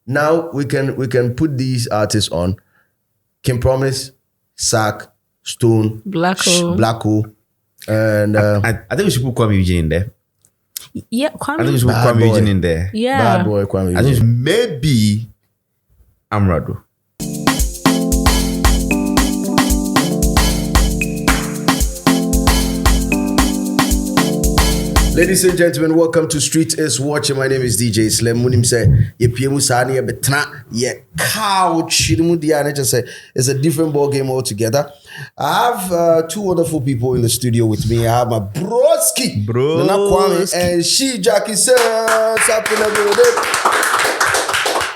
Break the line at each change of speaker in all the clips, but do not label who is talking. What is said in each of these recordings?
Now we can put these artists on. Kim Promise, Sack, Stone, Blacko, and
I think we should put Kwame Eugene in there.
Yeah,
I think we should put Kwame Eugene in there.
Yeah.
Bad boy Kwame Eugene.
I think maybe Amrado.
Ladies and gentlemen, welcome to Street is Watching. My name is DJ Slim. Munim say ye piemu sani ye betna ye couch. It's a different ball game altogether. I have two wonderful people in the studio with me. I have my broski, Nana Kwame, and she Jackie Sir.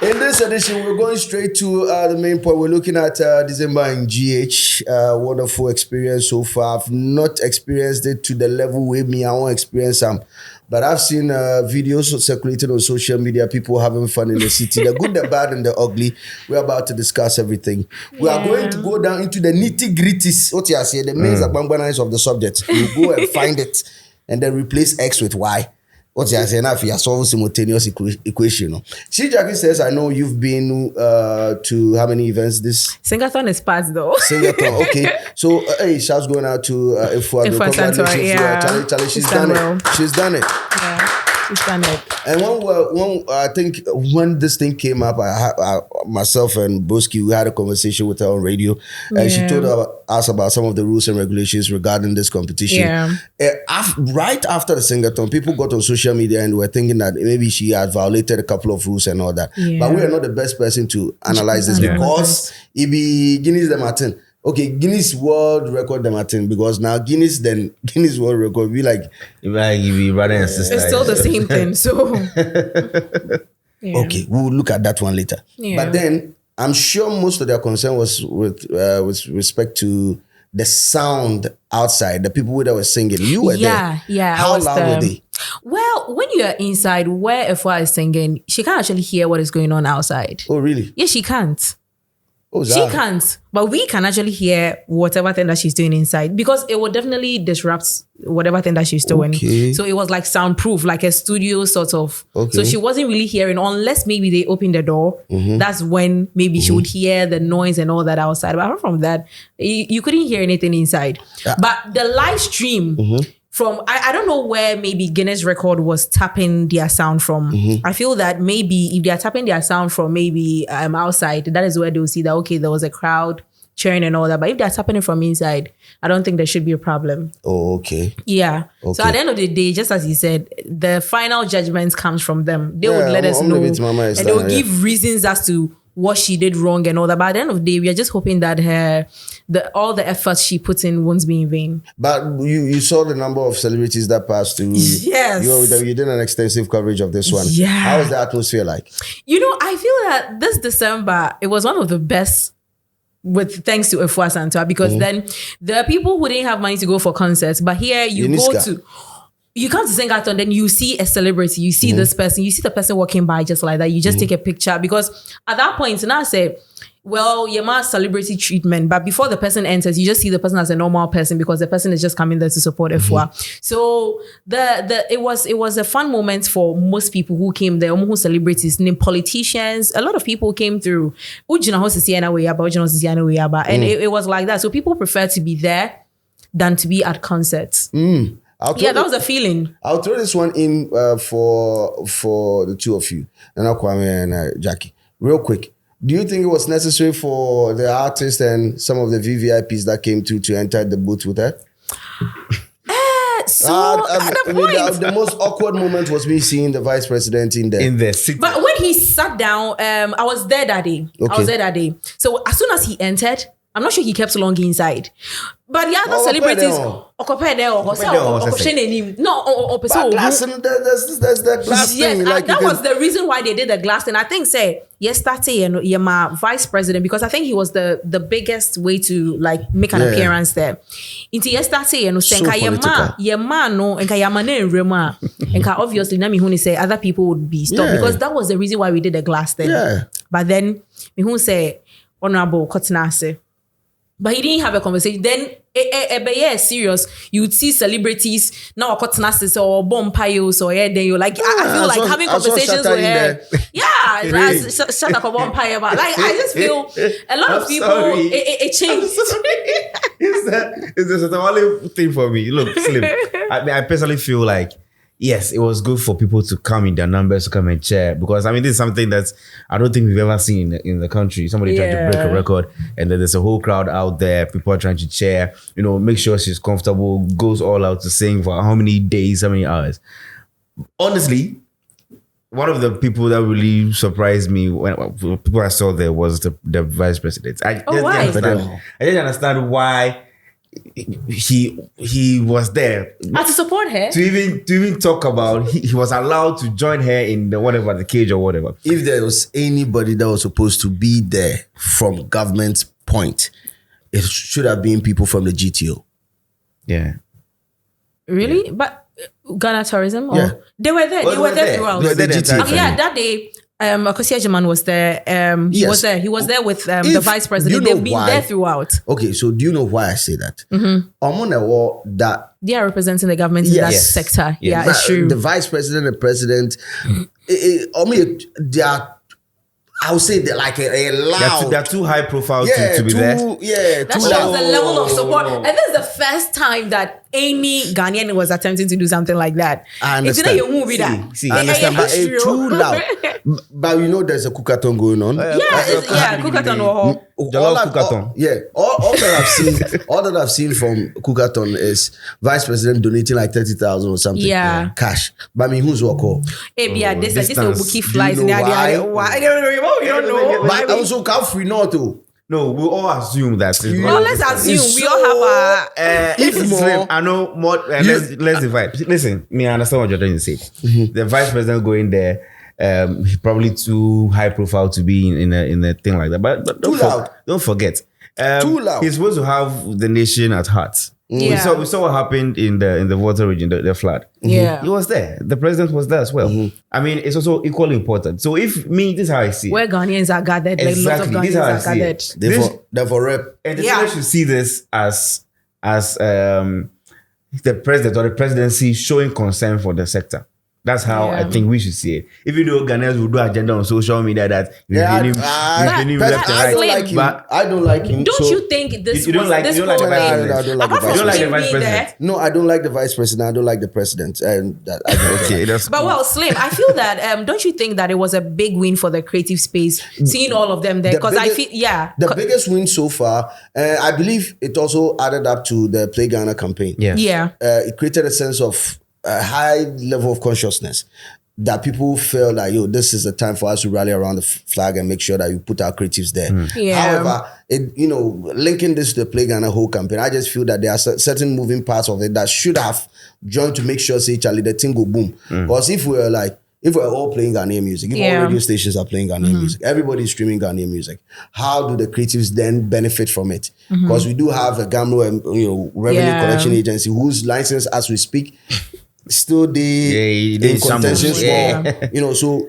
In this edition, we're going straight to the main point. We're looking at December in GH. Wonderful experience so far. I've not experienced it to the level where I want to experience some. But I've seen videos circulated on social media, people having fun in the city. The good, the bad, and the ugly. We're about to discuss everything. We are going to go down into the nitty-gritties. What you say, the main of the subject. You go and find it and then replace X with Y. What's you saying? If you solve simultaneous equation, She Jackie says, "I know you've been to how many events? This
Singathon is past though.
Singathon, okay. So hey, shouts going out to Ifua. Congratulations, Charlie. She's done it. She's done it.
Yeah. She's done it.
And when I think when this thing came up, I myself and Broski, we had a conversation with her on radio, and she told us about some of the rules and regulations regarding this competition. Yeah. Right after the Singathon, people got on social media and were thinking that maybe she had violated a couple of rules and all that. Yeah. But we are not the best person to analyze this because it be Guinness de Martin. Okay, Guinness World Record the Martin, because now Guinness World Record be like
be brother and sister.
It's still the same thing. So
okay, we'll look at that one later. Yeah. But then I'm sure most of their concern was with respect to the sound outside, the people that were singing. You were there.
Yeah.
How loud were they?
Well, when you're inside where Ifua is singing, she can't actually hear what is going on outside.
Oh, really?
Yeah, she can't.
Oh,
she can't, but we can actually hear whatever thing that she's doing inside because it will definitely disrupt whatever thing that she's doing. Okay. So it was like soundproof, like a studio sort of. Okay. So she wasn't really hearing unless maybe they opened the door. Mm-hmm. That's when maybe she would hear the noise and all that outside. But apart from that, you couldn't hear anything inside. But the live stream from, I don't know where maybe Guinness Record was tapping their sound from. I feel that maybe if they are tapping their sound from maybe outside, that is where they'll see that, okay, there was a crowd cheering and all that. But if they're tapping it from inside, I don't think there should be a problem.
Oh, okay.
Yeah. Okay. So at the end of the day, just as you said, the final judgment comes from them. They would let us know. And they will give reasons as to what she did wrong and all that. But at the end of the day, we are just hoping that all the efforts she puts in won't be in vain.
But you saw the number of celebrities that passed through.
Yes.
You did an extensive coverage of this one.
Yeah.
How was the atmosphere like?
I feel that this December, it was one of the best thanks to Ifua Santua, because then there are people who didn't have money to go for concerts, but here you come to Singathon, then you see a celebrity, you see this person, you see the person walking by just like that, you just take a picture, because at that point, now I say, well, you're my celebrity treatment, but before the person enters, you just see the person as a normal person because the person is just coming there to support Ifua. So it was a fun moment for most people who came there, who celebrities, politicians, a lot of people came through. And it was like that. So people prefer to be there than to be at concerts. That was a feeling.
I'll throw this one in for the two of you, Nana Kwame and Jackie. Real quick. Do you think it was necessary for the artist and some of the VVIPs that came through to enter the booth with her? The most awkward moment was me seeing the vice president in the
city.
But when he sat down, I was there that day. Okay. So as soon as he entered, I'm not sure he kept long inside. But the other celebrities, there's
the glass thing.
Like that was the reason why they did the glass thing. I think yesterday, my vice president, because I think he was the biggest way to like make an appearance there. Into yesterday, obviously, Nami say other people would be stopped because that was the reason why we did the glass thing. Yeah. But then Mihun say, Honorable Kotinase. But he didn't have a conversation. Then, serious. You would see celebrities now, or Bompayos, or then you're like, I feel like having conversations with her. Yeah, shut up about empire. Like I just feel a lot of people. It changed.
It's a Somali thing for me. Look, Slim. I personally feel like yes, it was good for people to come in their numbers to come and cheer because this is something that I don't think we've ever seen in the country. Somebody trying to break a record and then there's a whole crowd out there. People are trying to cheer. Make sure she's comfortable. Goes all out to sing for how many days, how many hours. Honestly, one of the people that really surprised me when people I saw there was the vice president. I didn't understand why he was there
to support her
to even talk about he was allowed to join her in the cage or whatever.
If there was anybody that was supposed to be there from government's point, it should have been people from the GTO.
Yeah.
Really? But Ghana tourism?
Yeah.
They were there. They were there throughout.
They were there the entire time.
That day, Akosi Agyemang was there. He was there. He was there with the vice president. They've been there throughout.
Okay, so do you know why I say that? That
they are representing the government in that sector. Yeah, it's true.
The vice president, the president, they are. I would say they're like a loud.
They're too high profile to be there.
Yeah,
that shows the level of support. And this is the first time that any Ghanaian was attempting to do something like that.
I understand.
It's not a movie that.
I understand, but it's too loud. But there's a cookathon going on.
Cookathon.
All that I've seen from cookathon is vice president donating like 30,000 or something.
Yeah.
Cash. But who's what call?
This is bookie flies in the idea. Why? I don't know. We don't know.
But also can't free not to.
No, we all assume that.
Let's assume we all have
if more, I know more. Let's divide. Listen, I understand what you're trying to say. Mm-hmm. The vice president going there, probably too high profile to be in a thing like that. But don't forget,
too loud.
He's supposed to have the nation at heart.
Yeah.
We saw what happened in the water region, the flood.
Yeah.
He was there. The president was there as well. Mm-hmm. It's also equally important. So this is how I see it.
Where Ghanaians are gathered, like lots of Ghanaians are gathered.
Therefore, rep.
And the president should see this as the president or the presidency showing concern for the sector. That's how I think we should see it. Even though Ghanaians will do agenda on social media that we've been left and right.
But I don't like him.
Don't you think this?
You don't like the vice president?
I don't like the vice president. No, I don't like the vice president. I don't like the president.
But Slim, I feel that. Don't you think that it was a big win for the creative space seeing all of them there? Because I feel the
biggest win so far. I believe it also added up to the Play Ghana campaign.
Yeah.
It created a sense of a high level of consciousness that people feel like, this is the time for us to rally around the flag and make sure that you put our creatives there. However, linking this to the Play Ghana whole campaign, I just feel that there are certain moving parts of it that should have joined to make sure, Charlie, the thing go boom. Because if we're all playing Ghanaian music, if all radio stations are playing Ghanaian music, everybody's streaming Ghanaian music, how do the creatives then benefit from it? Because we do have a GAMRO, revenue collection agency whose license, as we speak, still in contention so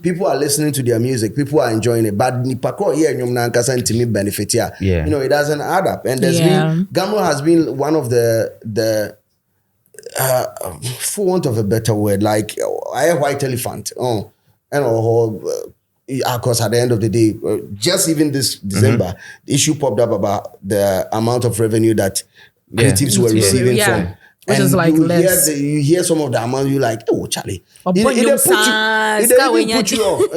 people are listening to their music, people are enjoying it, but benefit here. It doesn't add up. And there's been GAMRO has been one of the for want of a better word, like a white elephant. Of course, at the end of the day, just even this December, the issue popped up about the amount of revenue that creatives were receiving from.
Which is like less.
You hear some of the amount, you're like, Charlie. It put you off.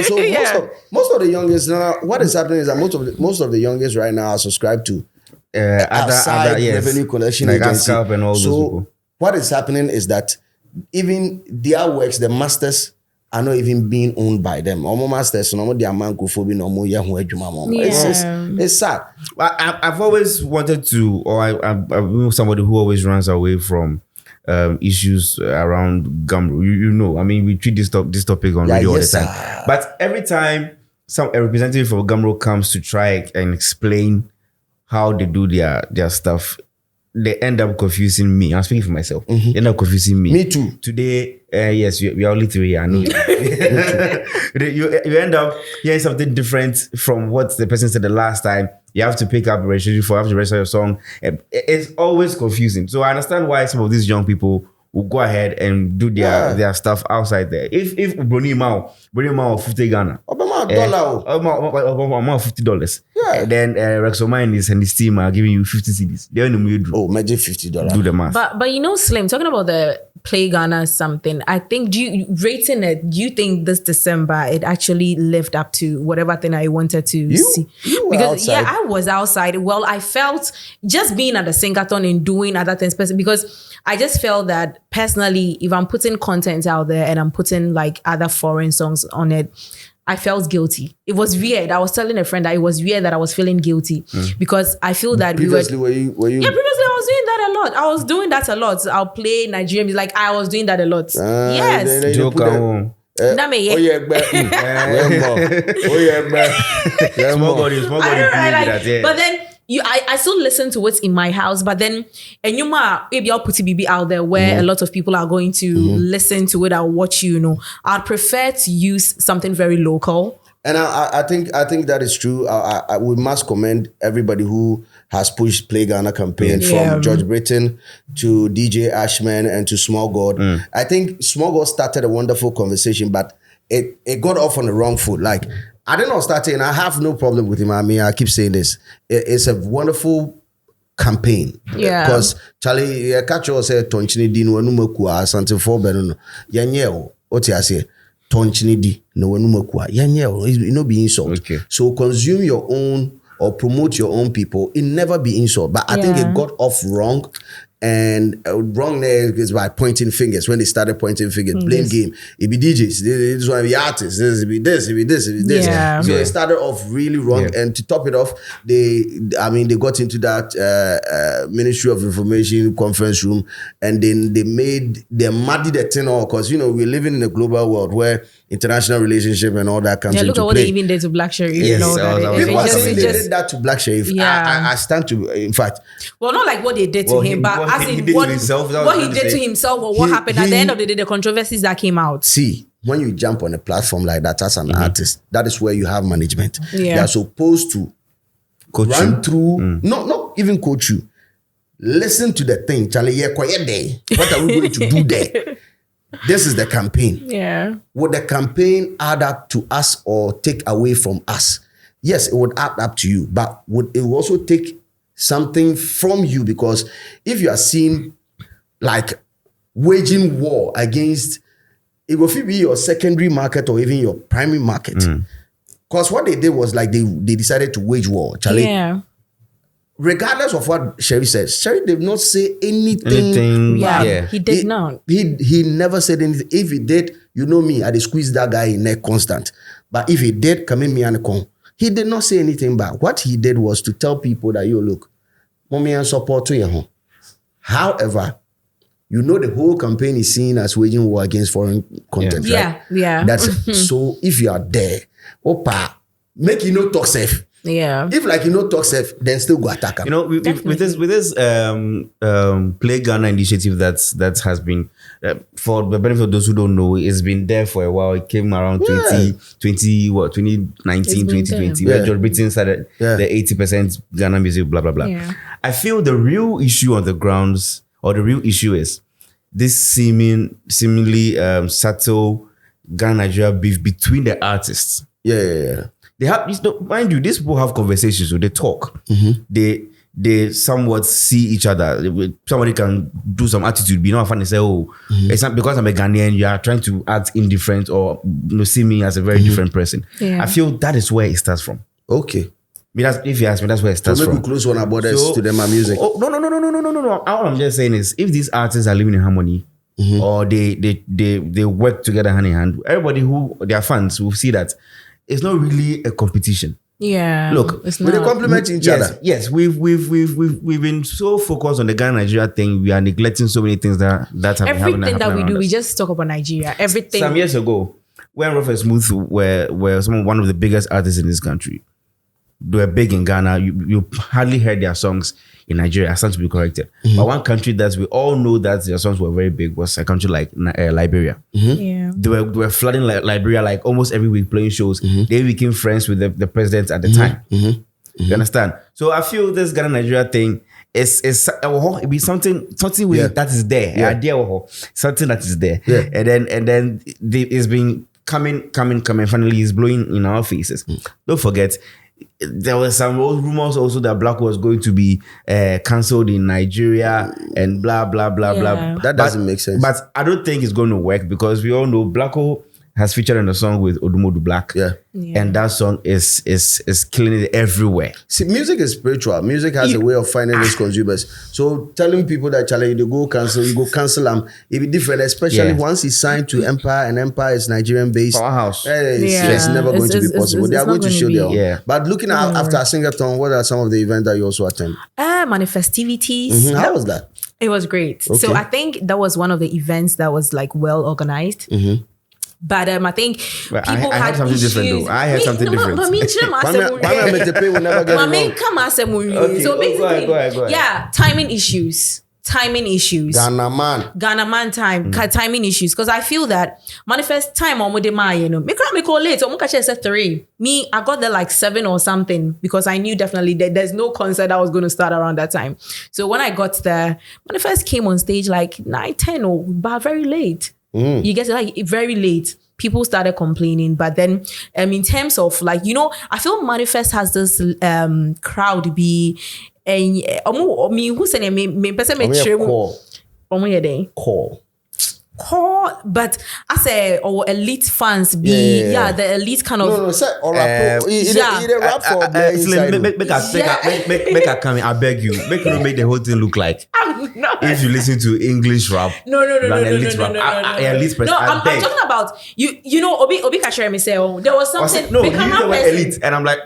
So most of the youngest now, what is happening is that most of the youngest right now are subscribed to outside revenue collection
like
agency.
And all those people.
What is happening is that even their works, the masters, are not even being owned by them. Masters, it's sad.
I've always wanted to, or I'm somebody who always runs away from issues around GAMRO. We treat this topic on radio all the time. But every time a representative of GAMRO comes to try and explain how they do their stuff, they end up confusing me. I'm speaking for myself. They end up confusing me.
Me too.
Today, yes, we are only 3 here. I know. you end up hearing something different from what the person said the last time. You have to pick up a registration for, have to register your song. It's always confusing. So I understand why some of these young people will go ahead and do their stuff outside there. If Brony Mao $50 Ghana. $50.
Yeah.
Then Rexomine and his team are giving you 50 CDs. They're in the
Oh, imagine $50.
Do the math.
But you know, Slim, talking about the Play Ghana something, I think rating it, do you think this December it actually lived up to whatever thing I wanted to see?
You were
Because
outside.
I was outside. Well, I felt just being at the Singathon and doing other things, because I just felt that personally, if I'm putting content out there and I'm putting like other foreign songs on it, I felt guilty. It was weird. I was telling a friend that it was weird that I was feeling guilty because I feel that
Previously, were you?
Yeah, previously I was doing that a lot. I was doing that a lot. I'll play Nigerian music. Like I was doing that a lot. Yes.
Then you put
Name it,
Oh yeah,
Small God, yeah.
But then I still listen to what's in my house. But then, and maybe I'll put BB out there where a lot of people are going to listen to it or watch you. I'd prefer to use something very local.
And I think that is true. We must commend everybody who has pushed Play Ghana campaign from George Britton to DJ Ashman and to Small God. I think Small God started a wonderful conversation, but it got off on the wrong foot. Like, I did not start it, and I have no problem with him. I mean, I keep saying this. It's a wonderful campaign.
Yeah.
Because Charlie, catch you say Tonchini Dino Numekua, something for Benuno. Yanyeo, what I say? Tonchini di no Numekua. Yanyeo, you know, be insult.
Okay.
So consume your own or promote your own people. It never be insult. But I think it got off wrong. And wrong there is by pointing fingers. When they started pointing fingers, blame game. It be DJs, this one be artists, this be this, it be this, it be this.
Yeah.
So it started off really wrong.
Yeah.
And to top it off, they got into that Ministry of Information conference room, and then they muddied the thing all, because we're living in a global world where international relationship and all that comes into play.
Look at what they even did to Black Sherif.
Yes,
People are saying they
just
did that to Black Sherif.
Yeah.
I stand to, in fact.
Well, not like what they did to him, but as in what he did to himself or what happened at the end of the day, the controversies that came out.
See, when you jump on a platform like that as an artist, that is where you have management.
Yeah.
They are supposed to
Coach
run
you.
through, not even coach you. Listen to the thing, Charlie. Yeah, quiet there. What are we going to do there? This is the campaign.
Yeah.
Would the campaign add up to us or take away from us? Yes, it would add up to you, but would it also take something from you? Because if you are seen like waging war against, it will be your secondary market or even your primary market. Because what they did was like they decided to wage war, Charlie.
Yeah.
Regardless of what Sherry says, Sherry did not say anything.
Yeah. He did not.
He never said anything. If he did, you know me, I'd squeeze that guy in neck constant. But if he did, come in me and con. He did not say anything bad. What he did was to tell people that, look, mommy and support to your home. However, the whole campaign is seen as waging war against foreign content, right?
Yeah.
That's so if you are there, make talk safe.
Yeah.
If talk safe, then still go attack him.
With this Play Ghana initiative that has been, for the benefit of those who don't know, it's been there for a while. It came around 2019, 2020, where George Britton started the 80% Ghana music, blah, blah, blah.
Yeah.
I feel the real issue on the grounds, or the real issue is this seemingly subtle Ghana-Nigeria beef between the artists.
Yeah.
They have, mind you, these people have conversations, so they talk. They somewhat see each other. Somebody can do some attitude, be not fun and say, it's not because I'm a Ghanaian, you are trying to act indifferent or see me as a very different person.
Yeah.
I feel that is where it starts from.
Okay.
If you ask me, that's where it starts
So
from.
make we close one about this to them, my music.
No. All I'm just saying is, if these artists are living in harmony, or they work together hand in hand, everybody who their fans will see that it's not really a competition.
Yeah.
Look,
it's
We
not.
complement each other.
Yes, we've been so focused on the Ghana Nigeria thing. We are neglecting so many things that have been happening.
Everything that we do,
around
we
us.
just talk about Nigeria. Everything.
Some years ago, when Rough and Smooth were one of the biggest artists in this country, they were big in Ghana. You hardly heard their songs in Nigeria. I stand to be corrected. But one country that we all know that their songs were very big was a country like Liberia.
Yeah.
They were flooding Liberia like almost every week, playing shows. They became friends with the president at the time. You understand? So I feel this Ghana Nigeria thing, it be something that is there. Idea something that is there.
Yeah.
And then it's been coming. Finally, it's blowing in our faces. Don't forget, there were some old rumors also that Black was going to be cancelled in Nigeria and blah blah blah blah.
That doesn't make sense.
But I don't think it's going to work because we all know Black has featured in a song with Odumodu Black.
Yeah.
And that song is killing it everywhere.
See, music is spiritual. Music has a way of finding its consumers. So telling people that challenge you go cancel them, it be different, especially once he's signed to Empire and Empire is Nigerian based.
Powerhouse.
It's never going to be possible. They are going to show their own.
Yeah.
But looking at after a Singathon, what are some of the events that you also attend?
Manifestivities.
How was that?
It was great.
Okay.
So I think that was one of the events that was like well organized. But I think people
I
had
had something
issues.
different though. I had something different.
Kwame will never get it wrong.
Okay,
So basically,
go ahead.
yeah, timing issues.
Ghana man
timing issues. Because I feel that manifest time on me call late. Said 3. Me, I got there like 7 or something because I knew definitely that there's no concert that was going to start around that time. So when I got there, manifest came on stage like 9, 10 but very late. You get it, like very late. People started complaining, but then in terms of like, I feel manifest has this crowd be who said me person call, but I say elite fans be the elite kind of
rap for
make a come. I beg you, make the whole thing look like if you listen to English rap.
No.
Elite rap. Elite person.
I'm talking about you know Obi Kachere me say there was something.
No, you use the word elite, and I'm like.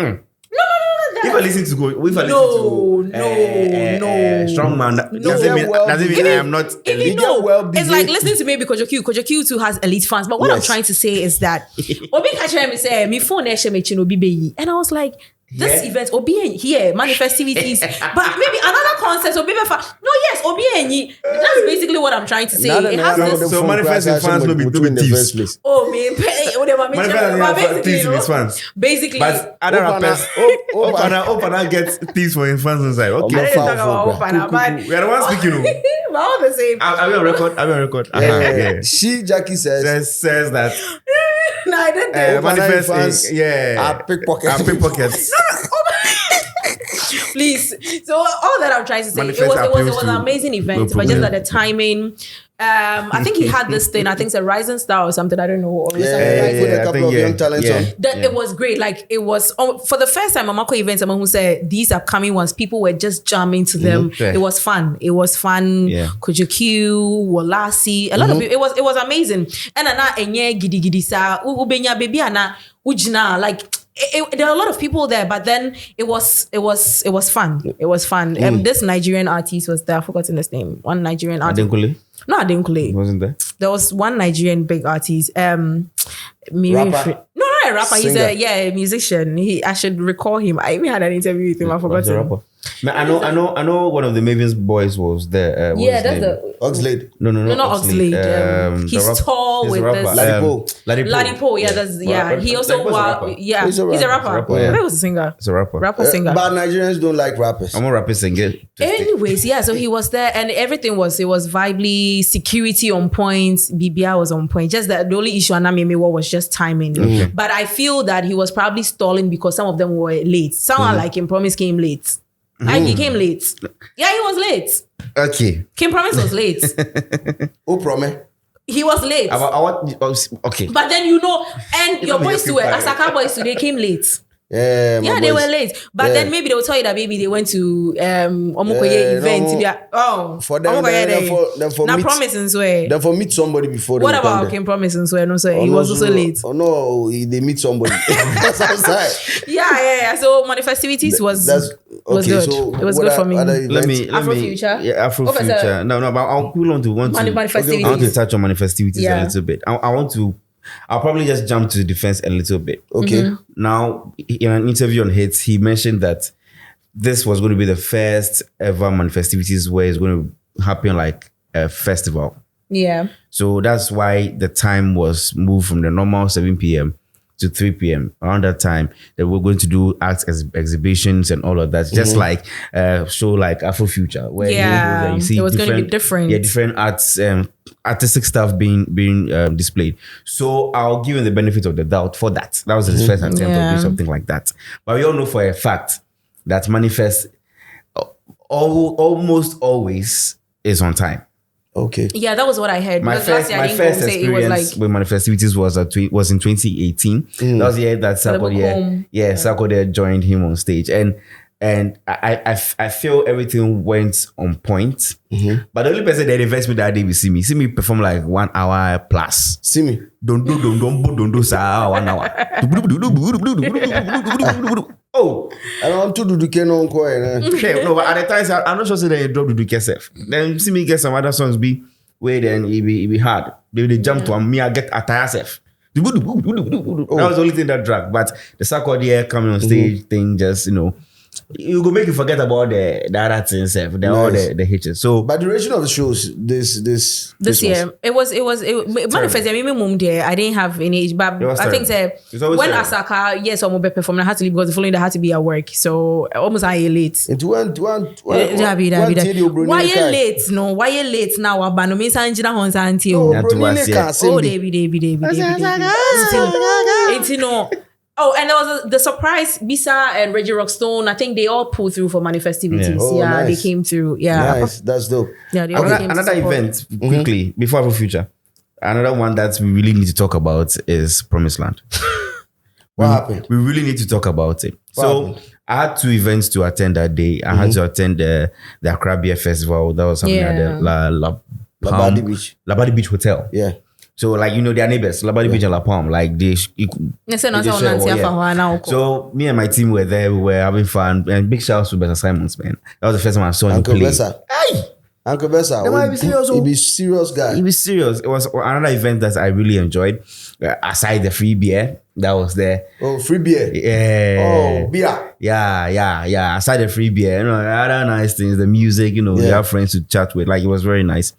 If I listen to strong man, doesn't mean I am not elite.
It's like listening to maybe Kojo Q too has elite fans. But what I'm trying to say is that Obi Kachere me say me phone and I was like, this event Obi here manifestivities, but maybe another concept Obi Obi that's basically what I'm trying to say. It has this.
So manifesting fans will be doing thieves.
Oh man, basically.
But other rappers, Opana gets thieves for his fans inside. Okay,
I didn't talk about Opana, but
we are the ones speaking.
We're all the same.
Are we on record?
She Jackie says
that.
No, I didn't.
Manifest.
pickpockets.
Please. So all that I'm trying to say, it was an amazing event, but just at the timing. I think he had this thing. I think it's a Rising Star or something. I don't know.
Put a couple of young talents on.
It was great. Like it was for the first time. Mamako event. Someone who said these upcoming ones, people were just jamming to them. It was fun. Yeah. Kojo Q, Walasi, a lot of people. It was amazing. And ana enye gidi gidi sa ubenya baby ana ujina like. There are a lot of people there, but then it was fun. It was fun. This Nigerian artist was there. I've forgotten his name. One Nigerian artist. No, Adenkule.
Wasn't there?
There was one Nigerian big artist.
Rapper?
No, not a rapper.
Singer.
He's a musician. I should recall him. I even had an interview with him. I forgot.
I know one of the Maven's boys was there.
That's the
Oxlade.
No,
not Oxlade. He's tall with this
Ladipo.
He also he's a rapper.
Yeah.
He was a singer.
He's a rapper.
Singer.
But Nigerians don't like rappers.
I'm a rapper singer.
Anyways, so he was there and everything was vibely, security on point, BBI was on point. Just that the only issue Anameme was just timing. But I feel that he was probably stalling because some of them were late. Someone like Kim Promise came late. Like he came late. Yeah, he was late.
Okay.
Kim Promise was late.
Who Promise?
He was late.
Okay.
But then and your boys too, Asaka boys too, they came late.
Yeah,
they were late. But then maybe they will tell you that maybe they went to Omokoye event.
For them,
now promising swear.
Then for meet somebody before they
what about Kim promising swear? No, sir, he was also late.
Oh no, they meet somebody. That's outside.
Yeah. So manifestivities was good.
So
it was good for me.
Let me
Afrofuture.
Yeah, Afrofuture. No, but I'll cool on to want to
manifestivities.
I want to touch on manifestivities a little bit. I'll probably just jump to the defense a little bit.
Okay.
Now, in an interview on Hits, he mentioned that this was going to be the first ever manifestivities where it's going to happen like a festival.
Yeah.
So that's why the time was moved from the normal 7 p.m. to 3 p.m. Around that time, they were going to do arts exhibitions and all of that. Just like show like Afrofuture, where you see
it was going to be different.
Yeah, different arts, artistic stuff being displayed. So I'll give him the benefit of the doubt for that. That was his first attempt to do something like that. But we all know for a fact that Manifest almost always is on time.
Okay.
Yeah, that was what I heard.
My first experience with Manifestivities was in 2018. That was the year that Sarkodie joined him on stage, and I feel everything went on point. But the only person that invests me that day will see me perform like 1 hour plus.
See me.
Don't do sir 1 hour. Oh,
I don't want to do the canon coin.
No, but at the time I'm not sure that you drop the self. Then see me get some other songs be where then it be hard. They jump to me, I get attire self. That was the only thing that dragged. But the Sarkodie coming on stage thing just, you go make you forget about the other things, all the hitches. So,
but the duration of the shows this
year, it was Manifest. I mean, there I didn't have any age, but I think when Asaka, yes, I'm perform, I had to leave because the following day I had to be at work, so almost I late.
Why
you late? No, why you late now? Abano me sanjina hon santi o. Oh, Debbie. Oh, and there was the surprise. Bisa and Reggie Rockstone. I think they all pulled through for Manifestivities. Nice. They came through. Yeah,
nice. That's dope.
Yeah,
another event quickly before Afrofuture. Another one that we really need to talk about is Promised Land.
What happened?
We really need to talk about it. I had 2 events to attend that day. I had to attend the Accra Beer Festival. That was happening at the Labadi Beach Hotel.
Yeah.
So like their neighbors, Labadi Beach and La Palm, like they So me and my team were there. We were having fun, and big shout out to Bessa Simons, man. That was the first time I saw him play.
Uncle Bessa, he be serious guy.
He be serious. It was another event that I really enjoyed. Aside the free beer that was there.
Oh, free beer.
Yeah.
Oh, beer.
Yeah. Aside the free beer, other nice things, the music, you have friends to chat with. Like it was very nice.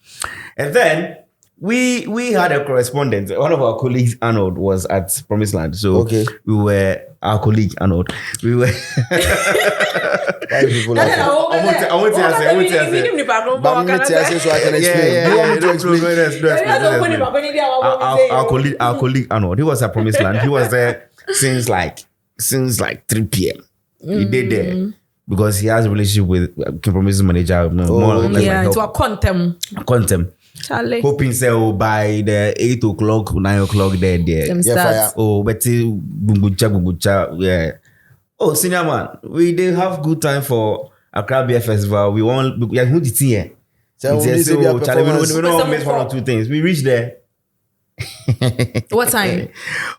And then we had a correspondent. One of our colleagues, Arnold, was at Promised Land. So we were our colleague Arnold. We were.
I want to so I can explain.
Our colleague Arnold. He was at Promised Land. He was there since like 3 p.m. He did there because he has a relationship with Promised manager.
To a quantum. Charlie.
Hoping so by the 8 o'clock, 9 o'clock there. Oh, but yeah. Oh, senior man, we did have good time for Accra Beer Festival. We are who did here. So we don't miss 1 or 2 things. We reached there.
What time?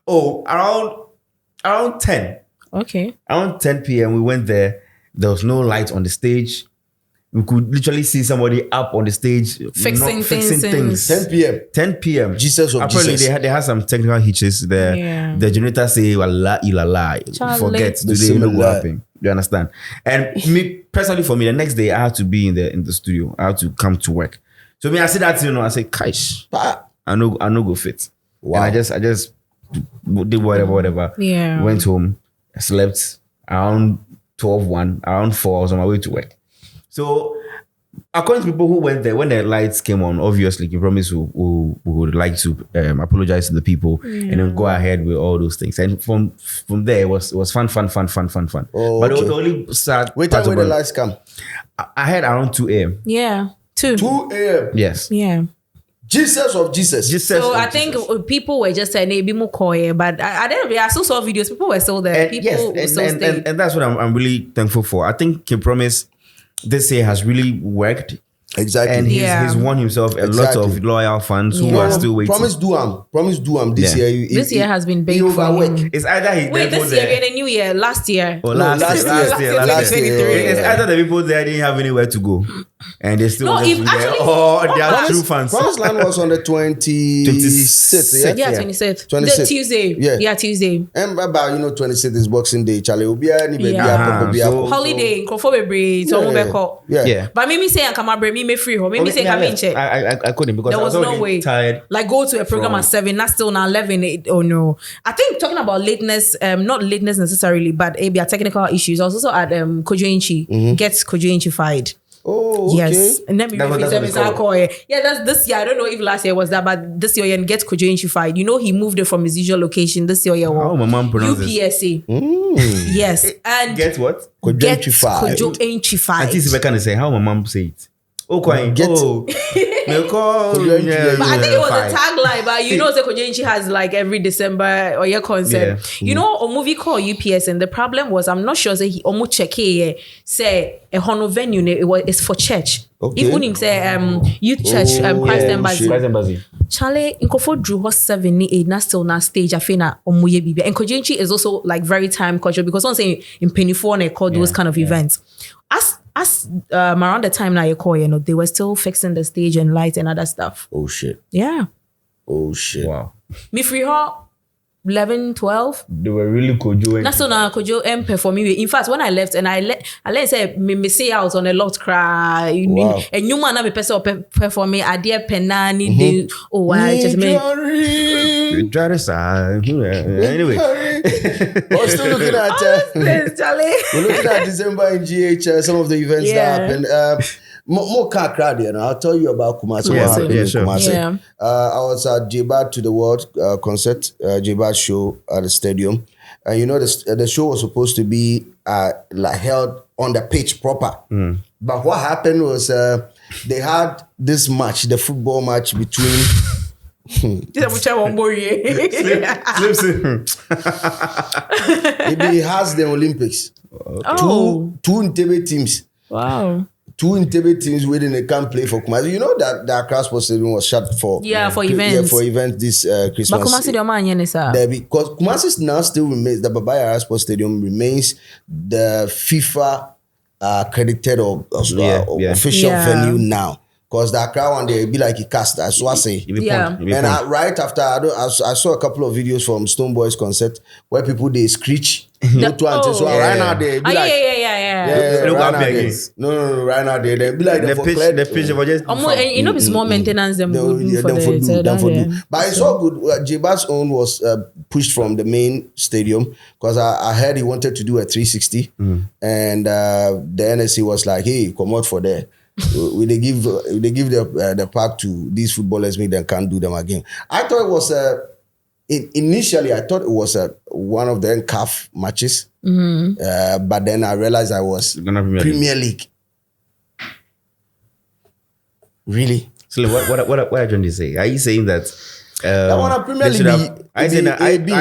Around 10.
Okay.
Around 10 p.m. we went there. There was no light on the stage. We could literally see somebody up on the stage
fixing things.
10 p.m. Jesus.
Apparently they had some technical hitches there. Yeah. The generator say "Wala ilala." Forget today no go happen. You understand? And for me, the next day I had to be in the studio. I had to come to work. So I see that I say, "Kaish, I no go fit." Wow. And I just did whatever.
Yeah.
Went home, slept around 12:01, around 4. I was on my way to work. So, according to people who went there, when the lights came on, obviously, you promise we would like to apologize to the people and then go ahead with all those things. And from there, it was fun.
Oh,
but the only sad
wait till when the lights come.
I had around 2 a.m.
Yeah, 2
a.m.
Yes.
Yeah.
Jesus.
So I think people were just saying maybe more coy, but I still saw videos. People were still there.
And that's what I'm really thankful for. I think King Promise this year has really worked.
Exactly.
And he's won himself a lot of loyal fans who are still waiting.
Promise do him this year.
This year has been big for him.
It's either
this year and the new year, last year.
Last year. It's either the people there didn't have anywhere to go. And they still there. Or they are true fans.
Promised Land was on the 26th.
Yeah, 26th. The Tuesday. Yeah, Tuesday.
And about 26th is Boxing Day. Charlie will be
holiday. Yeah. But Mimi say I'm me free home. Maybe say come in check.
I couldn't because
There
I
was
was
no
already
way.
tired.
Like go to a program at 7, that's still now 11. Oh no. I think talking about lateness, not lateness necessarily, but maybe a technical issues. I was also at Kojo Inchi, gets Kojo Inchi fired.
Oh, okay.
Yes. And then we
That's what it's called.
yeah, that's this year. I don't know if last year was that, but this year and gets Kojo Inchi fired. You know, he moved it from his usual location this year.
How my mom pronounces
UPSA. Yes. And
Get what?
get
Kojo
Kojo Inchi fired.
Auntie Sibeka can say how my mom say it. Oh, quite.
Get-
Oh, me call.
Kojo
But I think it was
fine.
a tagline, but you know, the Kojo Inchi has like every December or year concert.
Yeah.
You know, a movie called UPS, and the problem was, I'm not sure, say he almost check here, say a hono venue, it's for church.
Okay.
Even him say youth church, Christ Embassy.
Christ Embassy.
Charlie, Nkofo drew her 7-8, na still na stage. I feel na omuye bibi. And Kojo Inchi is also like very time culture because I'm saying in Penny 4 and they call those kind of events. As around the time now you call, you know, they were still fixing the stage and lights and other stuff.
Oh shit.
Yeah.
Oh shit.
Wow.
Me free her 11, 12.
They were really Kojo.
That's so now Kojo perform me. In fact, when I left and I let say me say out on a lot cry.
Wow.
And you man na me person perform me idea penani de I just me.
Anyway.
We're still looking at
Charlie.
we're looking at December in GH, some of the events
Yeah.
that happened. More car crowd here now. I'll tell you about Kumasi.
Yeah,
What happened
yeah,
in
sure.
Kumasi.
Yeah.
I was at J-Bad to the World concert, J-Bad show at the stadium. And you know, the show was supposed to be like held on the pitch proper. But what happened was they had this match, the football match between
This is one more year.
it has the Olympics.
Oh.
Two Entebbe teams.
Wow.
Two Entebbe teams waiting they can't play for Kumasi. You know that the Accra Sports Stadium was shut for
For
Yeah,
events.
for events this Christmas.
But Kumasi the man yen is
There because Kumasi now still remains the Babaya Sports Stadium remains the FIFA accredited or official
Yeah.
venue now. Because the Accra one they be like a cast. That's what I say.
Yeah.
And right after I saw a couple of videos from Stone Boys concert where people they screech. Right now they be like
yeah.
Look
right
up
now
again.
no right now they be like
The pitch was just.
And you know, it's more maintenance than
them
good
for
for
do. But it's all good. J-Bad's own was pushed from the main stadium because I heard he wanted to do a 360, and the NSC was like, "Hey, come out for there." they give the park to these footballers, make them can't do them again. I thought it was initially I thought it was one of the CAF matches, but then I realized I was Premier League. Really?
So what are you trying to say? Are you saying that
That one at Premier
they should
League,
have? Are you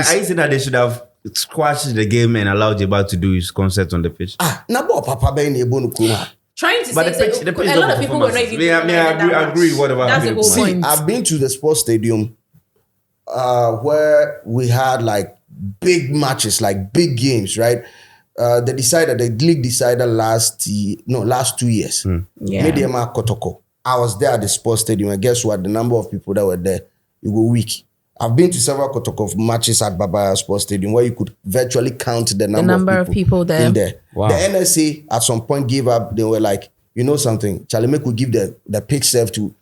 saying that they should have squashed the game and allowed J-Bad to do his concert on the pitch?
Nabo Papa Ben Ebonu Kuma.
Trying to
But
say
the pitch
a lot of people were not even.
I agree. Whatever.
That's the whole
See,
point.
I've been to the sports stadium where we had like big matches, like big games, right? The league decided last 2 years.
Yeah.
Mediama Kotoko. I was there at the sports stadium, and guess what? The number of people that were there, you go weak. I've been to several Kotoko matches at Babaya Sports Stadium where you could virtually count the number
of people there.
in there.
Wow.
The NSA at some point gave up. They were like, you know something, Charlie, make we give the pitch serve to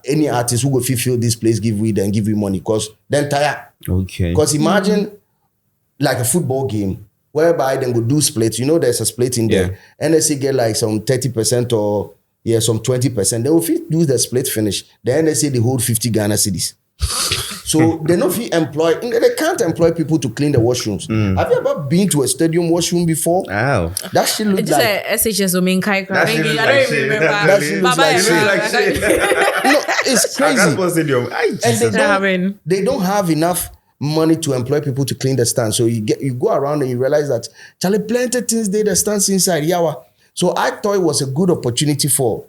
any artist who go fulfill this place, give we then give you money. Because then tire.
Okay.
Because imagine like a football game whereby then go do splits. You know there's a split in there. NSA get like some 30% or some 20%. They will do the split finish. The NSA they hold 50 Ghana cedis. So they don't they can't employ people to clean the washrooms. Have you ever been to a stadium washroom before?
Wow.
That shit look
Just
like
SHS or main kai.
That shit looks
I
like
don't
shit.
even remember.
That shit looks like
shit.
no, it's crazy.
And
They don't have enough money to employ people to clean the stand. So you go around and you realize that Charlie plenty things they the stands inside Yawa. So I thought it was a good opportunity for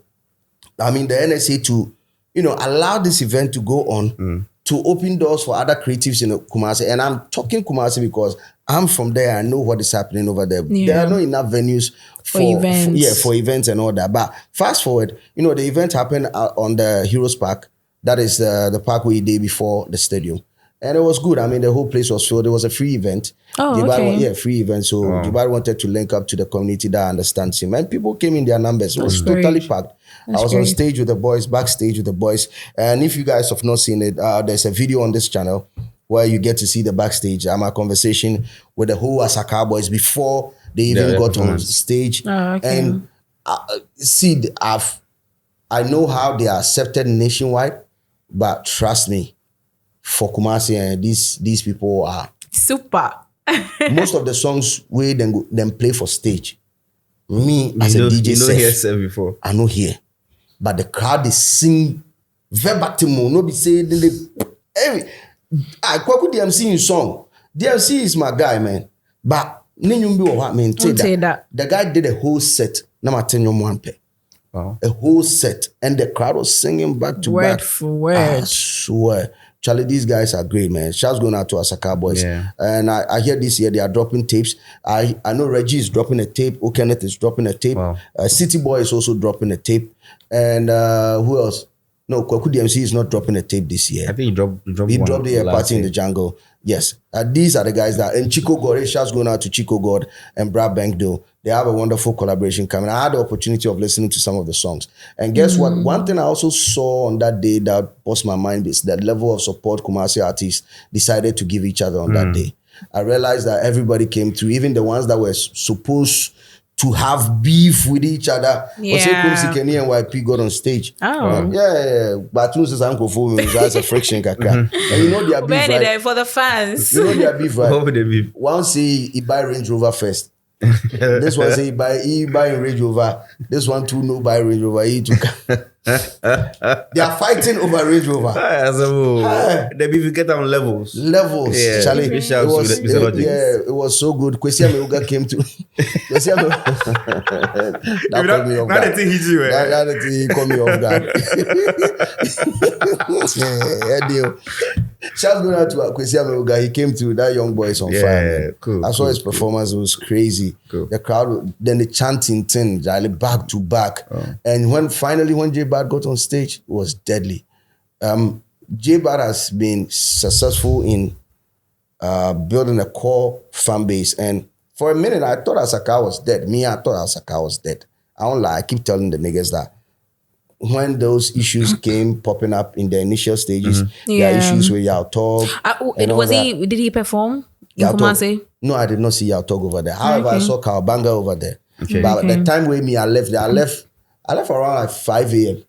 the NSA to allow this event to go on to open doors for other creatives in Kumasi. And I'm talking Kumasi because I'm from there. I know what is happening over there.
Yeah.
There are not enough venues for events. For events and all that. But fast forward, the event happened on the Heroes Park. That is the park we did before the stadium. And it was good. I mean, the whole place was filled. It was a free event.
Oh, okay.
Free event. So Jabari wanted to link up to the community that understands him. And people came in their numbers. It was totally packed. I was on stage with the boys, backstage with the boys. And if you guys have not seen it, there's a video on this channel where you get to see the backstage. I'm a conversation with the whole Asaka boys before they even got on stage.
Oh, okay.
And I know how they are accepted nationwide, but trust me, for Kumasi and these people are
super.
most of the songs where them play for stage. Me as a DJ,
hear before.
I know here, but the crowd is sing verbatim. No be say they Kwaku DMC in song. DMC is my guy, man. But the guy did a whole set.
Wow.
A whole set, and the crowd was singing back to
word
back.
for word.
I swear. Charlie, these guys are great, man. Shouts going out to Asaka boys.
Yeah.
And I hear this year they are dropping tapes. I know Reggie is dropping a tape. Kenneth is dropping a tape.
Wow.
City Boy is also dropping a tape. And who else? No, Kwaku DMC is not dropping a tape this year.
I think he dropped
the Party in the Jungle. Yes. These are the guys that, and Chico God, shouts going out to Chico God and Brad Bankdo. They have a wonderful collaboration coming. I had the opportunity of listening to some of the songs. And guess what? One thing I also saw on that day that passed my mind is that level of support Kumasi artists decided to give each other on that day. I realized that everybody came through, even the ones that were supposed to have beef with each other.
Yeah.
Kenny and YP got on stage.
Oh.
Yeah. But that's a friction. And you know their beef, right?
For the fans.
You know their beef, right?
What would they be?
One say he buy Range Rover first. This one say he buy Range Rover. This one too no buy Range Rover. He too. They are fighting over Range Rover.
They be get on levels.
Yeah. Charlie, it was so good. Kwesi Ameuga came to. Kwesi Ameuga. That caught me off guard.
That thing hit you.
That thing caught me off guard. Yeah, deal. Shouts going out to Kwesi Ameuga. He came to that young boy is on fire.
Cool.
I saw his performance. It was crazy.
Cool.
The crowd, then the chanting thing, back to back. And when J Bad got on stage, it was deadly. J Bad has been successful in building a core fan base. And for a minute, I thought Asaka was dead. I thought Asaka was dead. I don't lie. I keep telling the niggas that when those issues came popping up in the initial stages, there are issues with Yao Tog.
Did he perform in Kumasi?
No, I did not see Yao Tog over there. However, I saw Kawabanga over there. Okay. But the time where I left around like 5 a.m.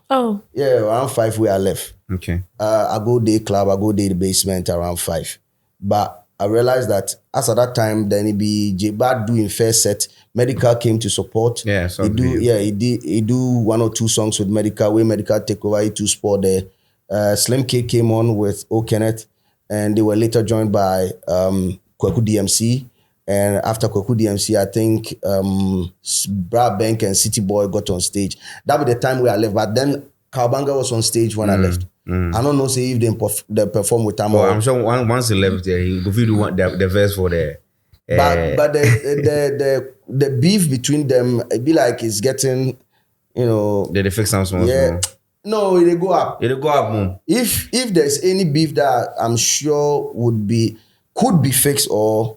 Oh.
Yeah, around 5 where I left.
Okay.
I go day club, I go day the basement around 5. But I realized that as at that time, then it be J-Bad doing first set. Medical came to support.
Yeah, so
he do 1 or 2 songs with Medical. Where Medical take over, he 2 sport there. Slim K came on with Kenneth, and they were later joined by Kwaku DMC. And after Kwaku DMC, I think Brad Bank and City Boy got on stage. That was the time where I left. But then Kawabanga was on stage when I left. I don't know say if they perform with Tamo.
I'm sure once he left there, he could do the verse for the.
But the beef between them, it be like it's getting,
They fix some small.
Yeah. No, it'll go up.
It'll go up more.
If there's any beef that I'm sure could be fixed or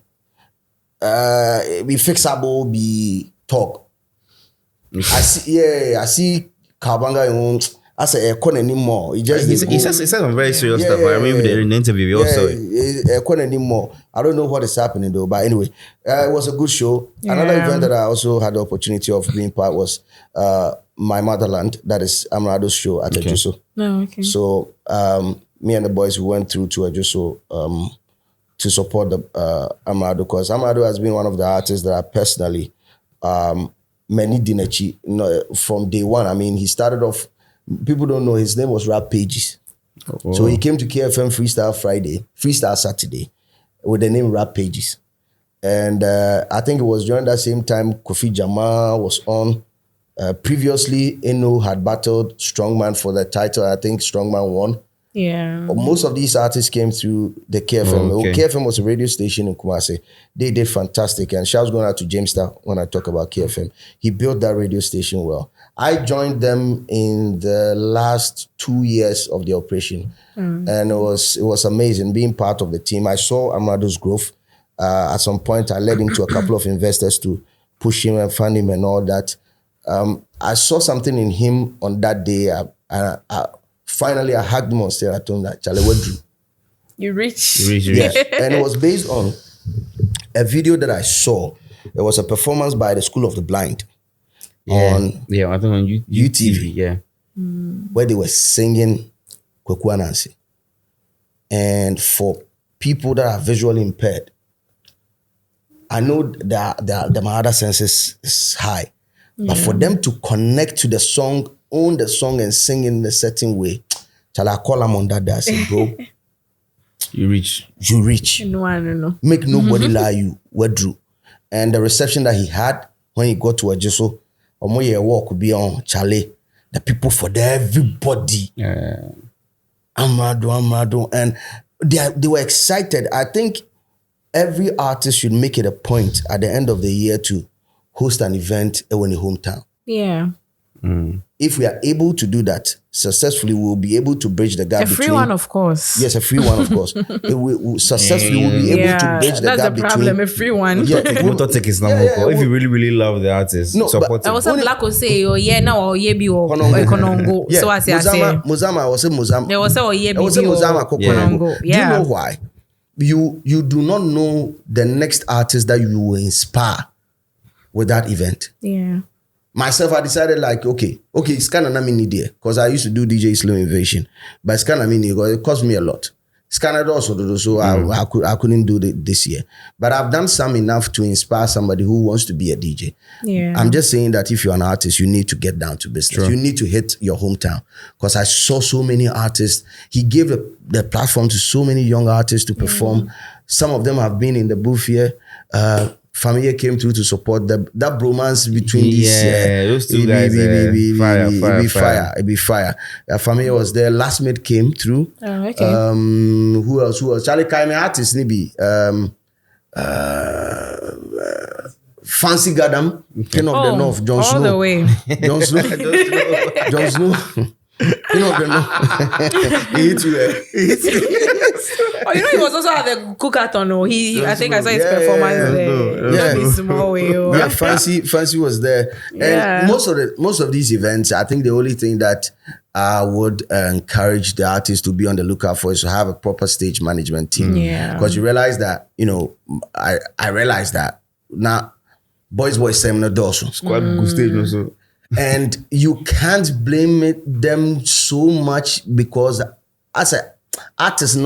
be fixable, be talk. Okay. I see Kawabanga I say not anymore. He
said some very serious stuff. I remember in the interview we also
not anymore. I don't know what is happening though, but anyway, it was a good show. Another event that I also had the opportunity of being part was My Motherland. That is Amrado's show at Ejuso.
Oh, okay.
So me and the boys we went through to Ejuso to support the Amrado, because Amrado has been one of the artists that I personally many Dinechi from day one. I mean, he started off. People don't know his name was Rap Pages. Oh. So he came to KFM Freestyle Saturday with the name Rap Pages. And I think it was during that same time Kofi Jamal was on. Previously, Eno had battled Strongman for the title. I think Strongman won.
Yeah.
Most of these artists came through the KFM.
Oh, okay.
KFM was a radio station in Kumasi. They did fantastic. And shouts going out to Jamestar when I talk about KFM. He built that radio station well. I joined them in the last 2 years of the operation. And it was amazing being part of the team. I saw Amado's growth. At some point, I led him to a couple of investors to push him and fund him and all that. I saw something in him on that day. Finally, I hugged him on stage. I told him that, Charlie, what drew?
You rich.
Yeah. And it was based on a video that I saw. It was a performance by the School of the Blind
I
on
think on
UTV.
Yeah.
Where they were singing Kweku Anansi. And for people that are visually impaired, I know that my other senses is high. But for them to connect to the song, own the song and sing in a certain way, shall I call them on that day? I say, bro,
You reach.
you reach.
No, I don't know.
Make nobody lie you. What drew? And the reception that he had when he got to Ajiso, Omoye walk could be on Charlie. The people for there, everybody. Amado. And they were excited. I think every artist should make it a point at the end of the year to host an event in your hometown.
Yeah.
If we are able to do that successfully, we'll be able to bridge the gap
A free
between...
one, of course.
Yes, a free one, of course. Successfully, we'll be able to bridge the
that's
gap
the problem. A
between...
free one.
Yeah,
Motor take his number. If you really love the artist,
No,
support
but-
I
him.
was a black will say, oh yeah, now or yeah be or
Konongo.
Konongo.
Yeah,
So I say,
Muzama, I was saying Muzama.
there was a yeah be
I was saying Muzama
Konongo.
Konongo. Do
Yeah.
you know why? You do not know the next artist that you will inspire with that event.
Yeah.
Myself, I decided like, okay, it's kind of not me there because I used to do DJ Slow Invasion, but it's kind of me because it cost me a lot. It's kind of also do so I couldn't do it this year, but I've done some enough to inspire somebody who wants to be a DJ.
Yeah.
I'm just saying that if you're an artist, you need to get down to business. You need to hit your hometown because I saw so many artists. He gave the platform to so many young artists to perform. Some of them have been in the booth here. Familia came through to support that bromance between these.
Those two guys. Fire.
It'd be fire. Familia was there. Last Mate came through.
Oh, okay.
Who else? Charlie Kaime artist nibi. Fancy Gadam, King of the North, Jon Snow.
All the way.
Jon Snow. Jon Snow. King of the North. He hit you.
Oh, you know he was also at the cookathon. Oh, I think I saw his performance there.
Yeah.
Small way. Oh.
Yeah, Fancy was there. And most of these events, I think the only thing that I would encourage the artists to be on the lookout for is to have a proper stage management team.
Yeah.
Because you realize that, I realize that now boys seminar dorsal.
Squad good stage also.
And you can't blame them so much because as an artist, they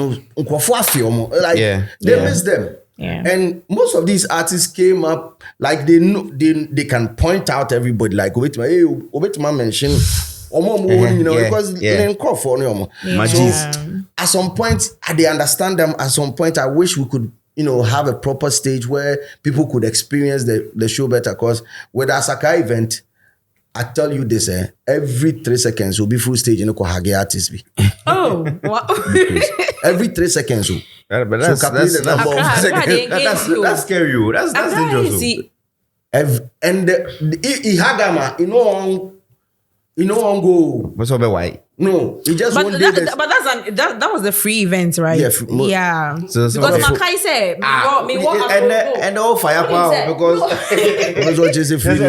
miss them.
Yeah.
And most of these artists came up like they know they can point out everybody like wait my mention because they call for so at some point they understand them. At some point I wish we could have a proper stage where people could experience the show better, because with our Sakai event, I tell you this, every 3 seconds will be full stage in the Kohage artist.
Oh, wow.
Every 3 seconds.
But that's scary. That's dangerous.
And the Ihagama, go.
What's up, why?
No, he just
But
one day.
that was the free event, right?
Yeah,
because Makai said,
and all firepower because
what Jesse free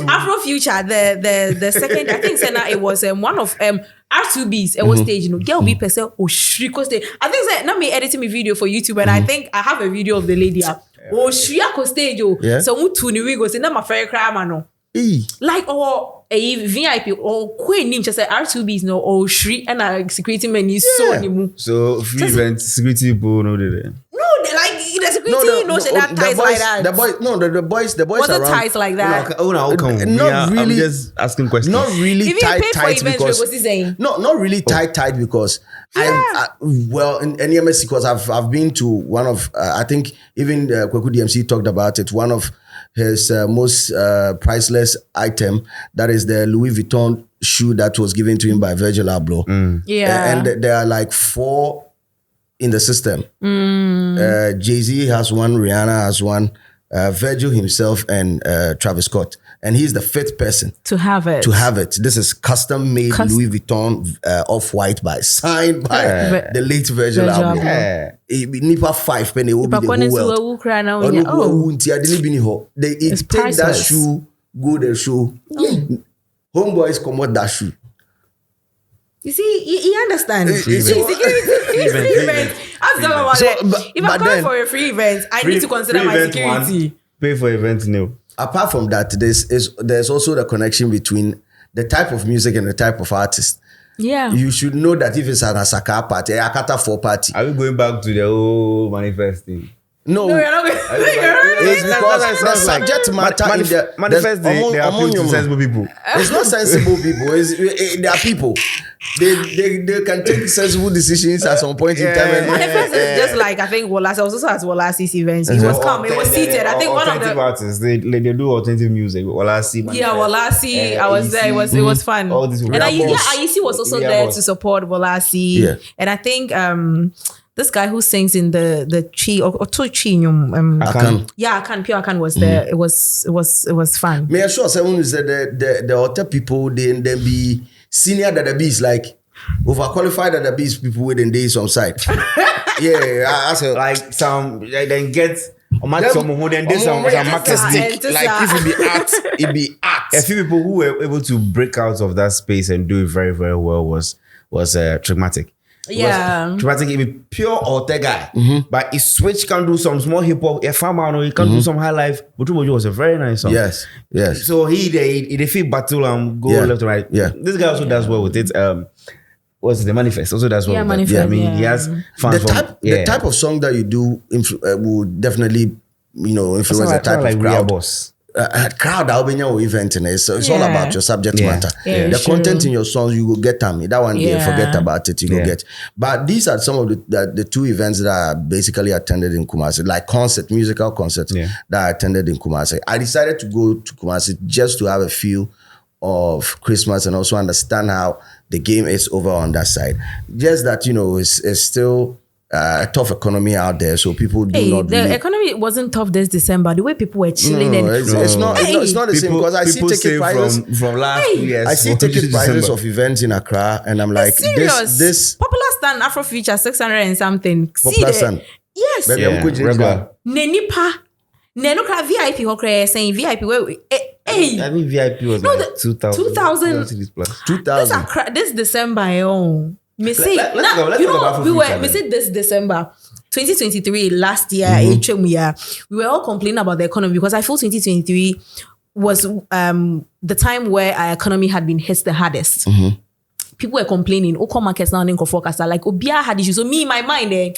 Afro Future, the second, I think Senna, it was one of R2B's it was stage, girl be person Shriko stage. I think say now me editing my video for YouTube, and I think I have a video of the lady Shriko stage. So mutuni we go say na my fair crime no. Like a VIP or queen name just say R2B's no or Shri and security man is
so free event security people know that.
No, like the security that ties like that.
The boys
wasn't ties like that.
Not really.
I'm just asking questions.
Not really tight because not really tight because in NEMS, because I've been to one of I think even Kweku DMC talked about it. One of his most priceless item, that is the Louis Vuitton shoe that was given to him by Virgil Abloh.
Yeah.
And there are like 4 in the system. Jay-Z has one, Rihanna has one, Virgil himself, and Travis Scott. And he's the 5th person
to have it. This
is custom made Louis Vuitton off-white signed by the late Virgil Abloh. Nipa 5 penny will be the whole world. It take that shoe, go the shoe. Homeboys come out that shoe.
You see, you understand.
Free event.
I'm talking about it. If I'm going for a free event, I need to consider my security.
Pay for events, no.
Apart from that, there's also the connection between the type of music and the type of artist.
Yeah.
You should know that if it's an Asaka party, a Akata 4 party.
Are we going back to the whole manifest thing?
No,
you're not going.
It's because the subject matter in the
manifest. They are appeal to sensible people.
It's not sensible people. They are people. They can take sensible decisions at some point in time.
Manifest is just like I think Wallace. I was also at Wallace's events. He was calm. He was seated. I think one of the
artists they do authentic music. Wallace.
Yeah, Wallace. I was there. It was fun.
All these
and IEC was also there to support Wallace.
Yeah.
And I think this guy who sings in the Chi or Two Chi
Akan.
Yeah, Akan was there. It was fun.
Me sure someone said the other people then be senior that the bees like overqualified that the bees people within days on site. I said
like some then get some who then did some market stick. Like if it be art. A few people who were able to break out of that space and do it very, very well was Traumatic.
Yeah,
Traumatic, it be pure alter guy, but he switch can do some small hip hop. A farmer, he can do some high life. But Tumojo was a very nice song.
Yes.
So he feel battle and go left and right.
Yeah,
this guy also does well with it. What's the manifest? Also does well.
Yeah,
with
manifest.
That. I mean, he has fans
the type of song that you do will definitely influence the type of crowd.
Boss.
Crowd album event and it's all about your subject matter. The content in your songs you will get them. That one forget about it. You will get. But these are some of the 2 events that I basically attended in Kumasi, like musical concerts that I attended in Kumasi. I decided to go to Kumasi just to have a feel of Christmas and also understand how the game is over on that side. Just that it's still a tough economy out there, so people do not.
The economy wasn't tough this December. The way people were chilling,
it's not the same because I see ticket prices
from last year.
I see ticket prices of events in Accra, and I'm like, this
Popular Stand Afro Future 600 and something.
Popular Stand.
Yes.
Regular.
Nenipa. Nenokra VIP hokre saying VIP where
I mean VIP was like 2000.
This December, me say this December 2023 last year, we were all complaining about the economy because I feel 2023 was the time where our economy had been hit the hardest. People were complaining, Oko markets now in forecast like Obia had issues. So me in my mind,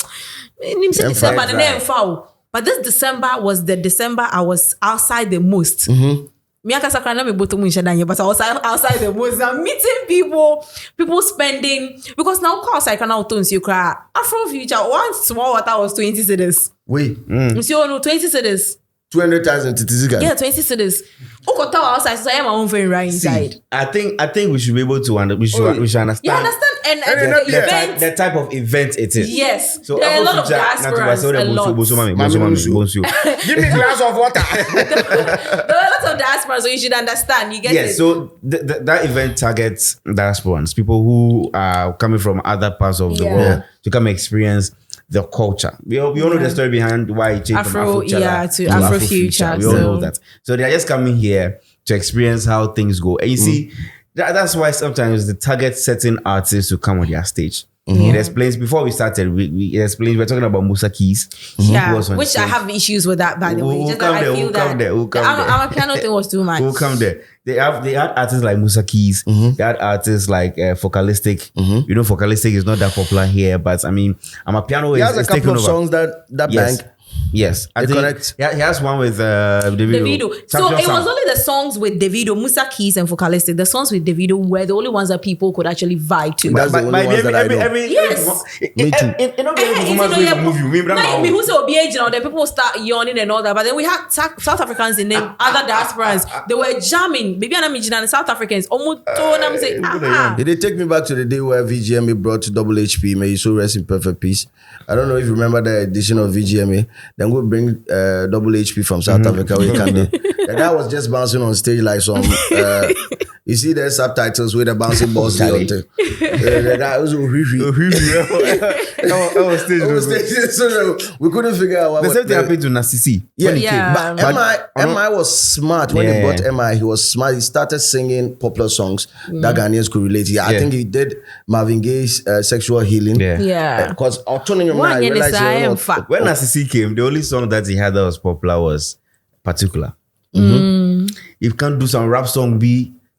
but this December was the December I was outside the most. But I was outside the most. I'm meeting people spending because now course I can out you cry. Afro Future, one small water was 20 cedis.
Wait.
So no 20 cedis.
200,000 to
20 cedis. Outside, so I am my own friend right inside.
I think we should be able to we should understand.
You understand? And
the type of event it is.
Yes.
So
there are a lot of diasporas.
Give me a glass of water.
There are a lot of diasporas, so you should understand. You get it.
So that event targets diasporans, people who are coming from other parts of the world to come experience the culture. We all know the story behind why it changed from Afro
to Afro Future.
We all know that. So they are just coming here to experience how things go. And you see, that's why sometimes the target certain artists to come on their stage. It explains, before we started, we explained, we're talking about Musa Keys.
Which I have issues with that, by the way. I'm a piano thing was too much.
We'll come there. They had artists like Musa Keys. They had artists like Focalistic. Focalistic is not that popular here, but I mean, I'm a piano.
He has a couple of songs that bang.
Yes, I think
connect.
he has one with Davido.
So it was only the songs with Davido, Musa Keys, and Focalistic. The songs with Davido were the only ones that people could actually vibe to.
That's the only ones that I know.
Yes.
Me too.
Who say OBH now? Then people start yawning and all that. But then we had South Africans in them, other diasporans. They were jamming. Maybe I'm and South Africans.
They take me back to the day where VGMA brought Double HP. May you so rest in perfect peace. I don't know if you remember the edition of VGMA. Then we'll bring Double HP from South Africa. We can do. The guy was just bouncing on stage like some. You see the subtitles with the bouncing balls. The guy was so we couldn't figure out what.
The same thing happened to Nasisi.
Yeah. But MI was smart when he brought MI. He was smart. He started singing popular songs that Ghanaians could relate to. I think he did Marvin Gaye's Sexual Healing. Because autonomy.
When Nasisi came, the only song that he had that was popular was Particular. If you can't do some rap song,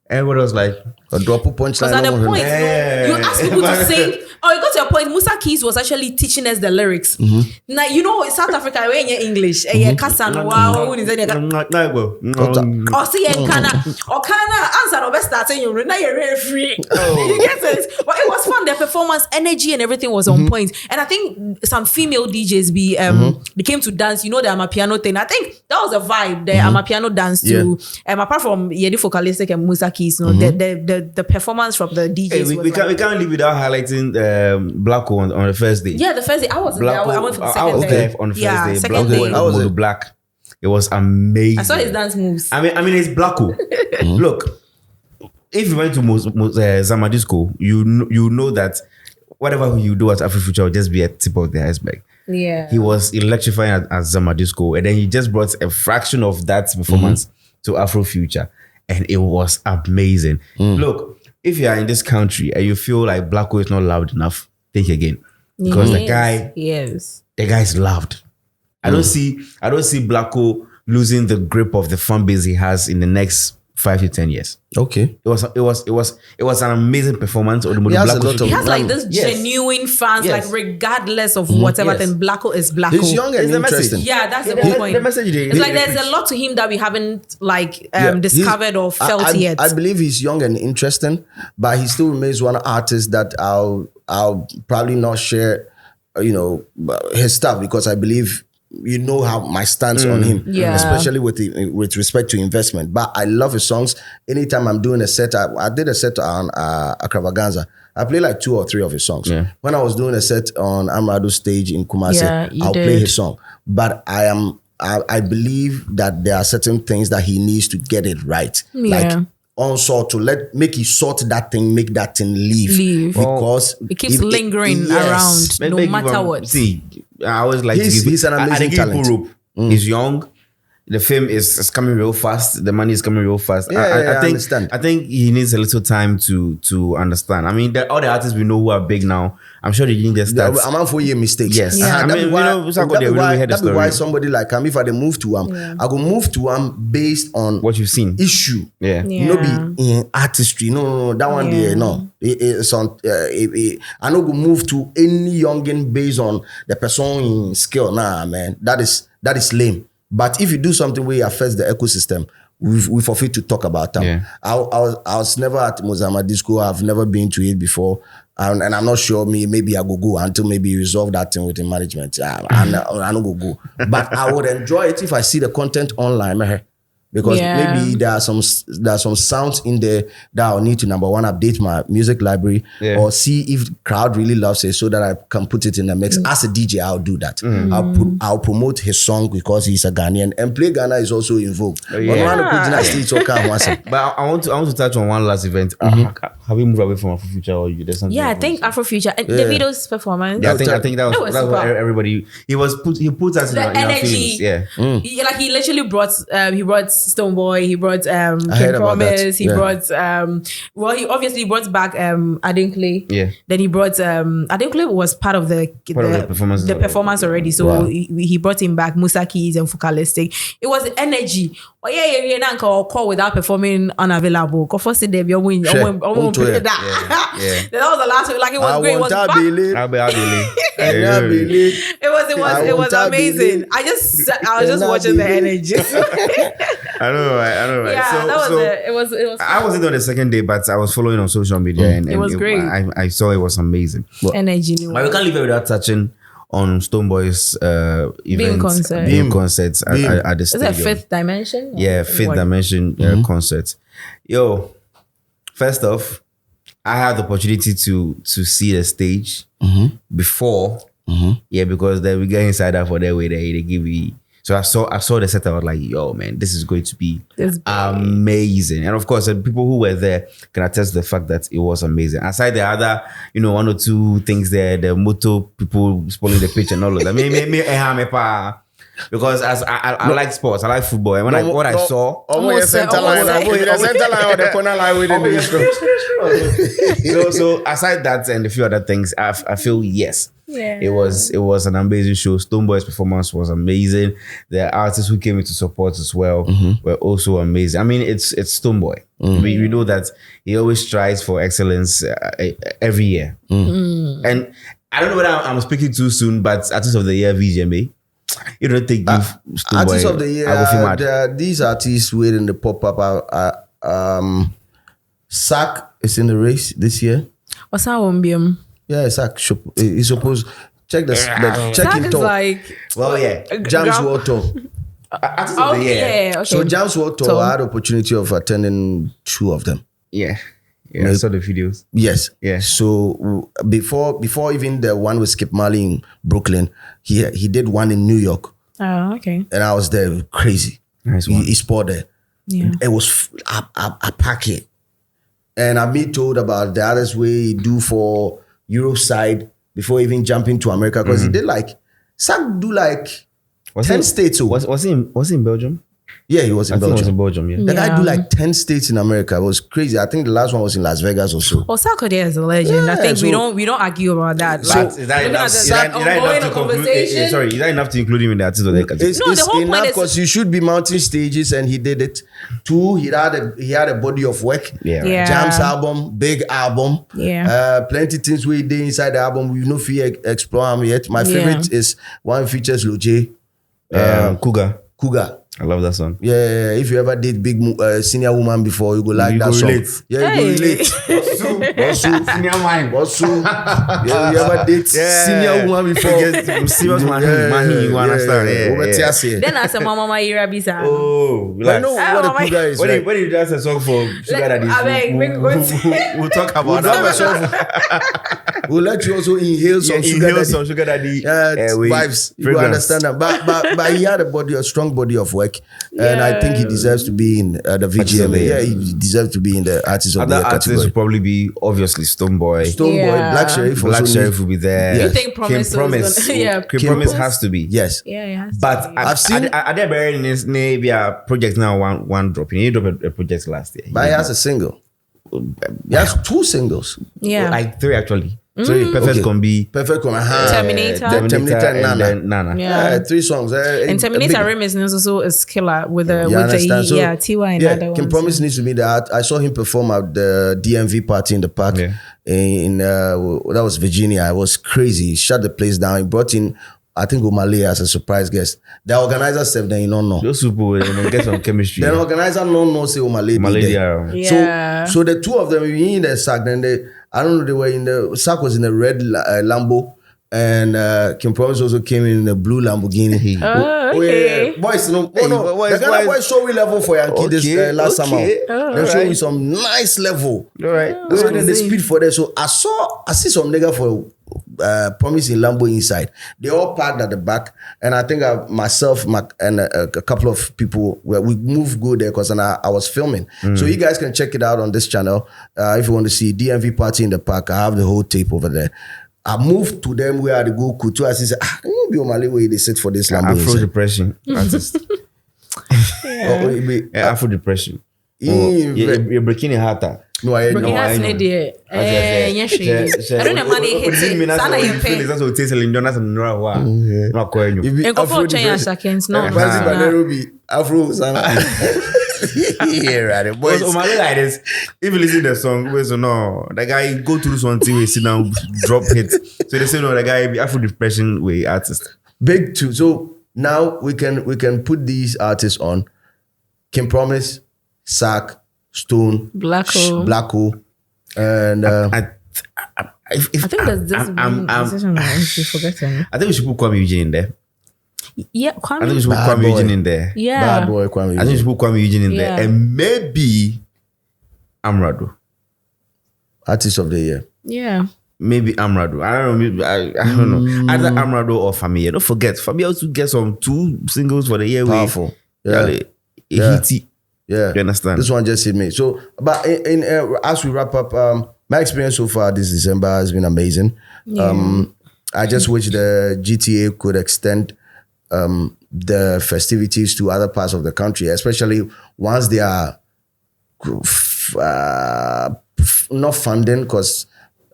everybody was like,
a drop of punchline.
Because at the point, you ask people to sing. Oh, it got to a point. Musa Keys was actually teaching us the lyrics. Now, you know, in South Africa, we're in English. Oh, see, answer the best starting you. Now you're very free. You get it? But it was fun. The performance, energy, and everything was on point. And I think some female DJs they came to dance. You know, the Amapiano thing. I think that was a vibe. The Amapiano dance too. Apart from Yedi Focalistic and Musa Keys, you know, the performance from the DJs.
Hey, we can't leave without highlighting Blacko on the first day.
Yeah, the first day. I wasn't there. I went for the second day.
There on the first day.
Second
Blacko
day.
and Modo Black. It was amazing.
I saw his dance moves.
I mean, it's Blacko. Look, if you went to Zama Disco, you know that whatever you do at Afrofuture will just be a tip of the iceberg.
Yeah.
He was electrifying at Zama Disco, and then he just brought a fraction of that performance to Afrofuture, and it was amazing. Look, if you are in this country and you feel like Blacko is not loud enough, think again. Because the guy is loved. I don't see Blacko losing the grip of the fan base he has in the next 5 to 10 years.
Okay.
It was an amazing performance. He
has like this genuine fans, like regardless of whatever, then Blacko is Blacko.
He's young and interesting.
Yeah, that's the point.
The message
it's like there's a lot to him that we haven't discovered or felt yet.
I believe he's young and interesting, but he still remains one artist that I'll probably not share, his stuff, because I believe you know how my stance on him, especially with respect to investment. But I love his songs. Anytime I'm doing a set, I did a set on Akravaganza. I play like 2 or 3 of his songs. When I was doing a set on Amrado's stage in Kumasi, I'll play his song. But I believe that there are certain things that he needs to get it right. Like also to make you sort that thing, make that thing leave. Because
it keeps lingering around no matter what.
See, I always like
he's an amazing talent.
He's young. The fame is coming real fast. The money is coming real fast.
I understand.
I think he needs a little time to understand. I mean, all the artists we know who are big now, I'm sure they didn't just start.
I'm out for your mistakes.
Yes.
That'd be why somebody like him, if I move to him, I go move to him based on
what you've seen.
Issue.
Yeah.
No be in artistry. No, that one there, no. It's on. I no go move to any youngin based on the person skill. Nah, man, that is lame. But if you do something where it affects the ecosystem, we forfeit to talk about them.
Yeah.
I was never at Mozambique Disco. I've never been to it before. And I'm not sure maybe I go until maybe you resolve that thing with the management. I don't go. But I would enjoy it if I see the content online. Because maybe there are some sounds in there that I'll need to, number one, update my music library or see if the crowd really loves it so that I can put it in the mix. As a DJ, I'll do that. I'll promote his song because he's a Ghanaian, and Play Ghana is also in vogue.
But I want to touch on one last event. Have we moved away from Afrofuture or there's something?
Yeah, I think Afrofuture and Davido's performance.
Yeah, I think that was everybody. He put us in our feelings. Yeah.
Like he literally brought Stonebwoy, he brought King Promise, he brought he obviously brought back Adinkle.
Yeah.
Then he brought Adinkle was part of the performance already. So he brought him back, Musa Keys and Focalistic. It was energy. Oh yeah, nanka call without performing unavailable. Go for there be win.
Yeah.
That was the last week. Like it was great. It was fun. It was amazing. I was just watching the energy.
I know, right?
Yeah,
so,
that was
so
it. It was fun.
I wasn't on the second day, but I was following on social media and
it was great.
I saw it was amazing.
Energy.
But we can't leave it without touching on Stoneboy's events, Beam concerts at the stadium.
Is that Fifth Dimension?
Yeah, Fifth Dimension concert. Yo, first off, I had the opportunity to see the stage before. Yeah, because then we get inside that for their way they give me. So I saw the set. I was like, yo, man, this is going to be amazing. And of course, the people who were there can attest to the fact that it was amazing. Aside the other, one or two things there, the moto people spoiling the pitch and all of that. Because as I like sports, I like football, and what I saw,
almost center line, the center line or the corner line within the
So aside that and a few other things, I feel yes.
Yeah.
It was an amazing show. Stoneboy's performance was amazing. The artists who came in to support as well were also amazing. I mean, it's Stoneboy. We know that he always strives for excellence every year. And I don't know whether I'm speaking too soon, but Artist of the Year VGMA. You don't think
Artist of the Year? These artists waiting to pop up. Sack is in the race this year.
What's that one, BM?
Yeah, Sack. He's supposed check the check
Sack
it
is
top.
like
James Water.
Artist of the Year.
Yeah, okay.
So James Water, I had the opportunity of attending 2 of them.
Yeah, I saw the videos.
Yes.
Yeah.
So before even the one with Skip Marley in Brooklyn, he did one in New York.
Oh, okay.
And I was there. It was crazy.
Nice one.
He spotted there.
Yeah.
It was a packet. And I've been told about the others way he do for Europe side before even jumping to America, because he did Sack do 10 states.
Was he in Belgium?
Yeah, he was in
I think
Belgium.
he was in Belgium, yeah.
The guy do 10 states in America. It was crazy. I think the last one was in Las Vegas or so.
Osaka there is a legend. I think we don't argue about that.
Is that enough to include him in the Artist of the Year category?
It's enough because you should be mounting stages, and he did it. 2, he had a body of work.
Yeah.
Jam's album, big album.
Yeah.
Plenty things we did inside the album. We know if we explore them yet. My favorite is one features Lil J. Cougar.
I love that song.
Yeah, if you ever date big senior woman before, you go like that song. Yeah, you go relate. Senior man. Yeah, you ever date senior woman before?
Serious man, you understand? Yeah.
Then as a mama, my ira bisa.
Oh,
I know what a Cougar is.
When you dance a song for Sugar Daddy, we'll talk about that.
We'll let you also inhale some
Sugar Daddy
vibes. You understand that. But he had a strong body of work. And I think he deserves to be in the VGMA. Yeah, he deserves to be in the Artist of the Year category.
Artists will probably be obviously Stoneboy,
Black Sheriff.
Black Sheriff will be there.
You think Promise?
Kim Promise has to be.
Yes.
Yeah.
But I've seen. Are they bearing this maybe a project now? One dropping. He dropped a project last year.
But he has a single. He has 2 singles.
Yeah,
like 3 actually. Perfect Combi.
Terminator
and
Nana.
Yeah, 3 songs.
And Terminator remix also is killer with the Tiwa and other ones.
Kim Promise needs to be there. I saw him perform at the DMV party in the park. In that was Virginia. It was crazy. He shut the place down. He brought in, I think, Umale as a surprise guest. The organizer said, then you don't know.
Those people get some chemistry.
The organizer don't know say Umale. So the 2 of them, we in the Sack. Then I don't know, they were in the Sack was in a red Lambo, and Kim Promise also came in a blue Lamborghini.
Okay.
Boys, the Ghana boys show we level for Yankee this last summer. They show me some nice level.
All right.
So then the speed for that. So I see some nigga for Promise in Lambo inside. They all parked at the back, and I think myself and a couple of people we moved good there because I was filming. So you guys can check it out on this channel if you want to see DMV party in the park. I have the whole tape over there. I moved to them where I go Kutu. I said, be on my way they sit for this Lambo.
Afro depression artist. Afro depression. You're breaking a heart.
No, I know.
I don't know money hits it. Sana you pay.
That's what tastes like. Don't have no.
And go for China seconds. No.
Afro Sana. Yeah, right. Boys.
Because Omale like this, if you listen to the song, we say no, the guy go through something, we sit down, drop hit. So they say no, the guy be Afro depression way artist.
Big two. So now we can put these artists on. Kim Promise, Sack, Stone, Blacko, and
I
think there's this one decision I'm forgetting.
I think we should put Kwame Eugene in there.
Yeah,
I think we should put Kwame Eugene in there.
Yeah.
Bad boy Kwame Eugene.
I think we should put Kwame Eugene in there. And maybe Amrado.
Artist of the year.
Yeah.
Maybe Amrado. I don't know. Maybe, I don't know. Either Amrado or Famia. Don't forget, Famia also get some 2 singles for the year.
Powerful.
Yeah.
Yeah.
You understand?
This one just hit me. So, but as we wrap up, my experience so far this December has been amazing.
Yeah.
I just wish the GTA could extend the festivities to other parts of the country, especially once they are not funding, because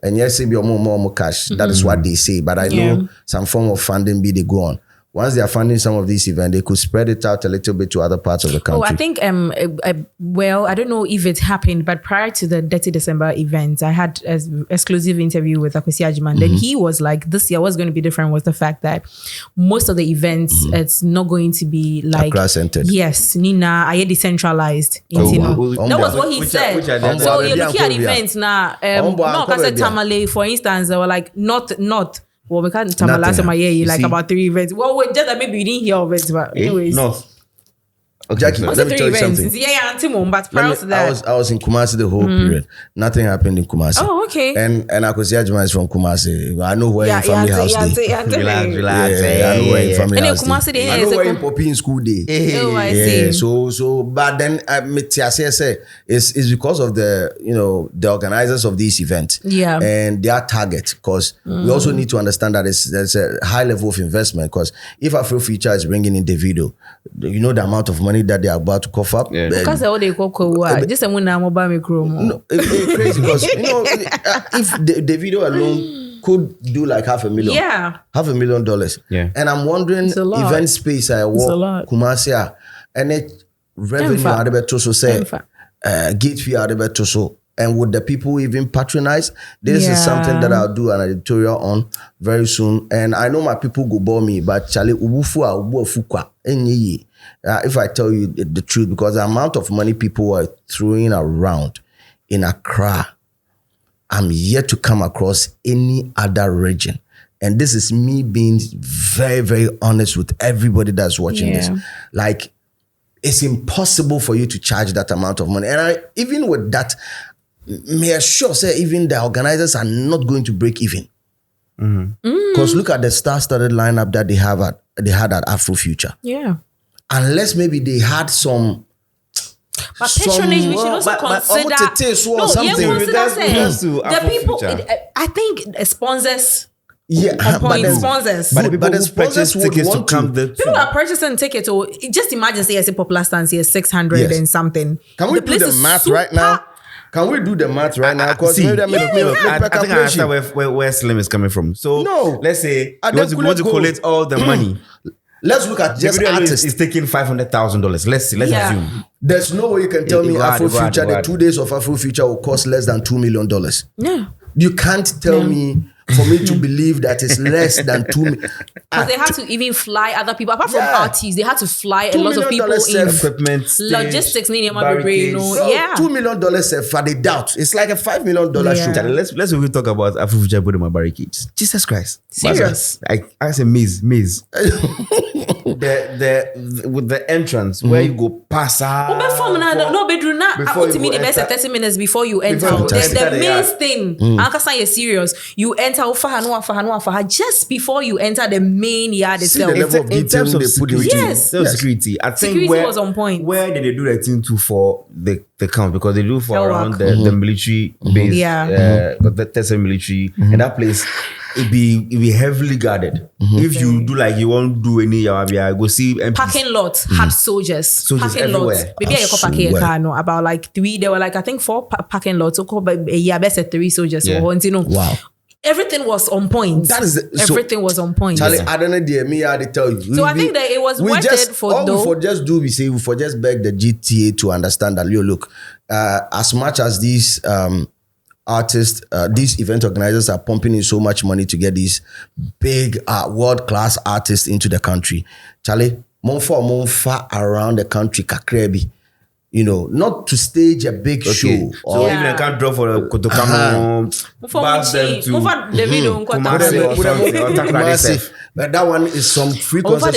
and yes, be more cash. That is what they say. But I know some form of funding they go on. Once they are funding some of these events, they could spread it out a little bit to other parts of the country.
Oh, I think, well, I don't know if it happened, but prior to the Dirty December event, I had an exclusive interview with Akwesi Ajiman. Then he was like, this year, what's going to be different was the fact that most of the events, it's not going to be like...
Accra-centered.
Yes, Nina, I decentralized. That was what he said. So you're looking at events now. No, I said Tamale, for instance, they were like, not... Well, we can't tell my last time like about 3 events. Well, just that maybe we didn't hear of it, but anyways.
No.
Okay, Jackie, let me tell you something.
But prior to that,
I was in Kumasi the whole period. Nothing happened in Kumasi.
Oh, okay.
And Akwesi Ajiman is from Kumasi. I know where your family house day.
Relax.
I know where your family house
Kumasi
day. I know where your Poppy in school day.
Oh, I see.
So, but then it's because of the organizers of these events.
Yeah.
And their target, because we also need to understand that there's a high level of investment. Because if Afro Future is bringing in Davido, you know the amount of money that they are about to cough up.
Yeah.
Because all they call just a mobile micro.
No, it's crazy because if the video alone could do like $500,000.
Yeah.
$500,000.
Yeah.
And I'm wondering event space I walk Kumasi and it revenue out of it to say gate fee out of it to. And would the people even patronize? This is something that I'll do an editorial on very soon. And I know my people go bore me, but Charlie if I tell you the truth, because the amount of money people are throwing around in Accra, I'm yet to come across any other region. And this is me being very, very honest with everybody that's watching this. Like, it's impossible for you to charge that amount of money. And even with that, may I sure say even the organizers are not going to break even. Because look at the star-studded lineup that they had at Afro Future.
Yeah.
Unless maybe they had some...
But patronage, we should also consider... The people, I think sponsors... sponsors.
But the sponsors tickets to come.
People are purchasing tickets. Or just imagine, say, as a popular stance here, 600 and something.
Can we do the math right now? Can we do the math right now? Because
I think I understand where Slim is coming from. So let's say you want to collect all the money.
Let's look at just artists.
It's taking $500,000. Let's assume.
There's no way you can tell me Afro Future, the 2 days of Afro Future will cost less than $2 million.
Yeah.
You can't tell me for me to believe that it's less than $2 million.
Because they had to even fly other people. Apart from artists, they had to fly a lot of people in
equipment,
logistics.
$2 million for the doubt. It's like a $5 million show.
Let's really talk about Afro Future putting my barricades. Jesus Christ.
Serious.
I say maze. With the entrance where you go past
before you enter 30 minutes before you enter. The main thing. You're serious. You enter just before you enter the main yard itself.
The level of detail they put in.
Yes.
Security. I think
security was on point.
Where did they do that thing for the count? Because they do for around the military base. The Tesla military. And that place, it be heavily guarded. If you do like you won't do any go see MPs.
Parking lots had soldiers parking
everywhere.
Lots. Maybe I could park a car. No, about like 3. There were like I think 4 parking lots. So best 3 soldiers.
Wow.
everything was on point.
That is
everything was on point.
Charlie, I don't know, dear me, I had to tell you.
So I think that it was worth it for
all we for just do, we say, we for just beg the GTA to understand that, look, as much as these artists, these event organizers are pumping in so much money to get these big world-class artists into the country, Charlie, monfa around the country, kakrebi. You know, not to stage a big show.
So even I can't draw for a Kotokamo, pass them to Kumasi or something.
But that one is some free concert.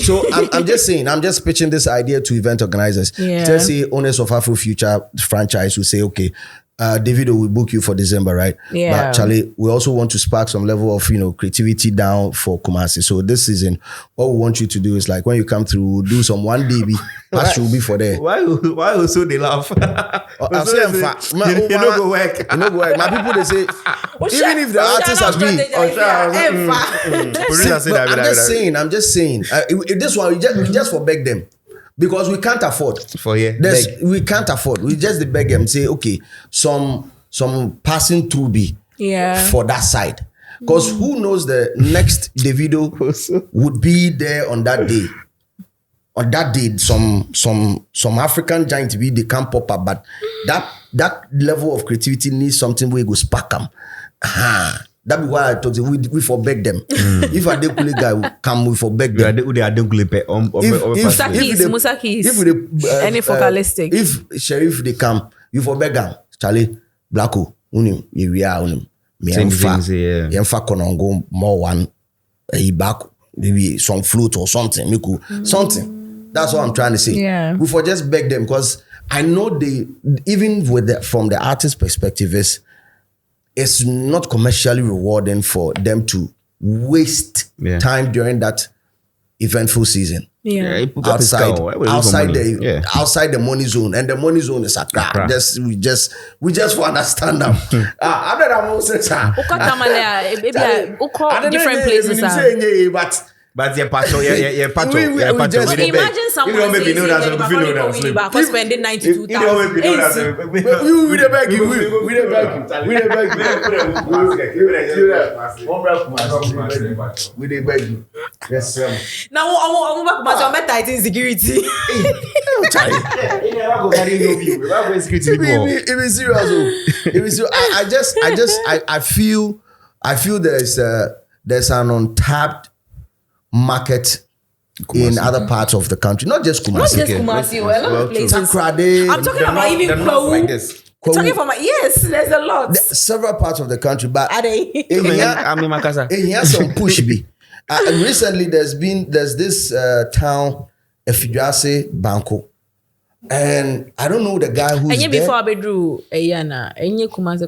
So I'm just saying, I'm just pitching this idea to event organizers. Just say owners of Afro Future franchise will say, okay, Davido will book you for December, right?
Yeah.
But Charlie, we also want to spark some level of, creativity down for Kumasi. So this season, what we want you to do is like when you come through, do some 1 DB. That should be for there.
Why also they laugh?
I'm saying, you don't go work. You don't go work. My people, they say, even if the artists agree. I'm just saying. This one, we just for beg them. Because we can't afford. We can't afford. We just beg them, say, okay, some passing through be for that side. Because who knows the next Davido would be there on that day. On that day, some African giant be they can't pop up, but that level of creativity needs something where you go spark them. That be why I told you we for beg them. If a Adenkule guy will come, we for beg them. If
any focalistic.
If Sheriff they come, you for beg them. Charlie, Blacko, unim, we are unim. Me emfa konongo more one. Back maybe some flute or something. Something. That's what I'm trying to say.
Yeah.
We for just beg them because I know they even from the artist perspective it's not commercially rewarding for them to waste time during that eventful season. Outside the money zone, and the money zone is Accra. We just for understand them.
Different places.
But yeah, Pacho.
Imagine someone spending 92,000.
We beg you. Yes, sir.
Now I'm back to my tight insecurity.
I feel there's an untapped market in other parts of the country, not just Kumasi.
Not just Kumasi, a lot of places. I'm talking about even Peru.
Like this.
Talking about yes, there's a lot.
Several parts of the country, but
are they?
I'm in Makassar.
Here some push be. Recently, there's this town, Efidjase Banco. And I don't know the guy who's there.
Before I drew Kumasi.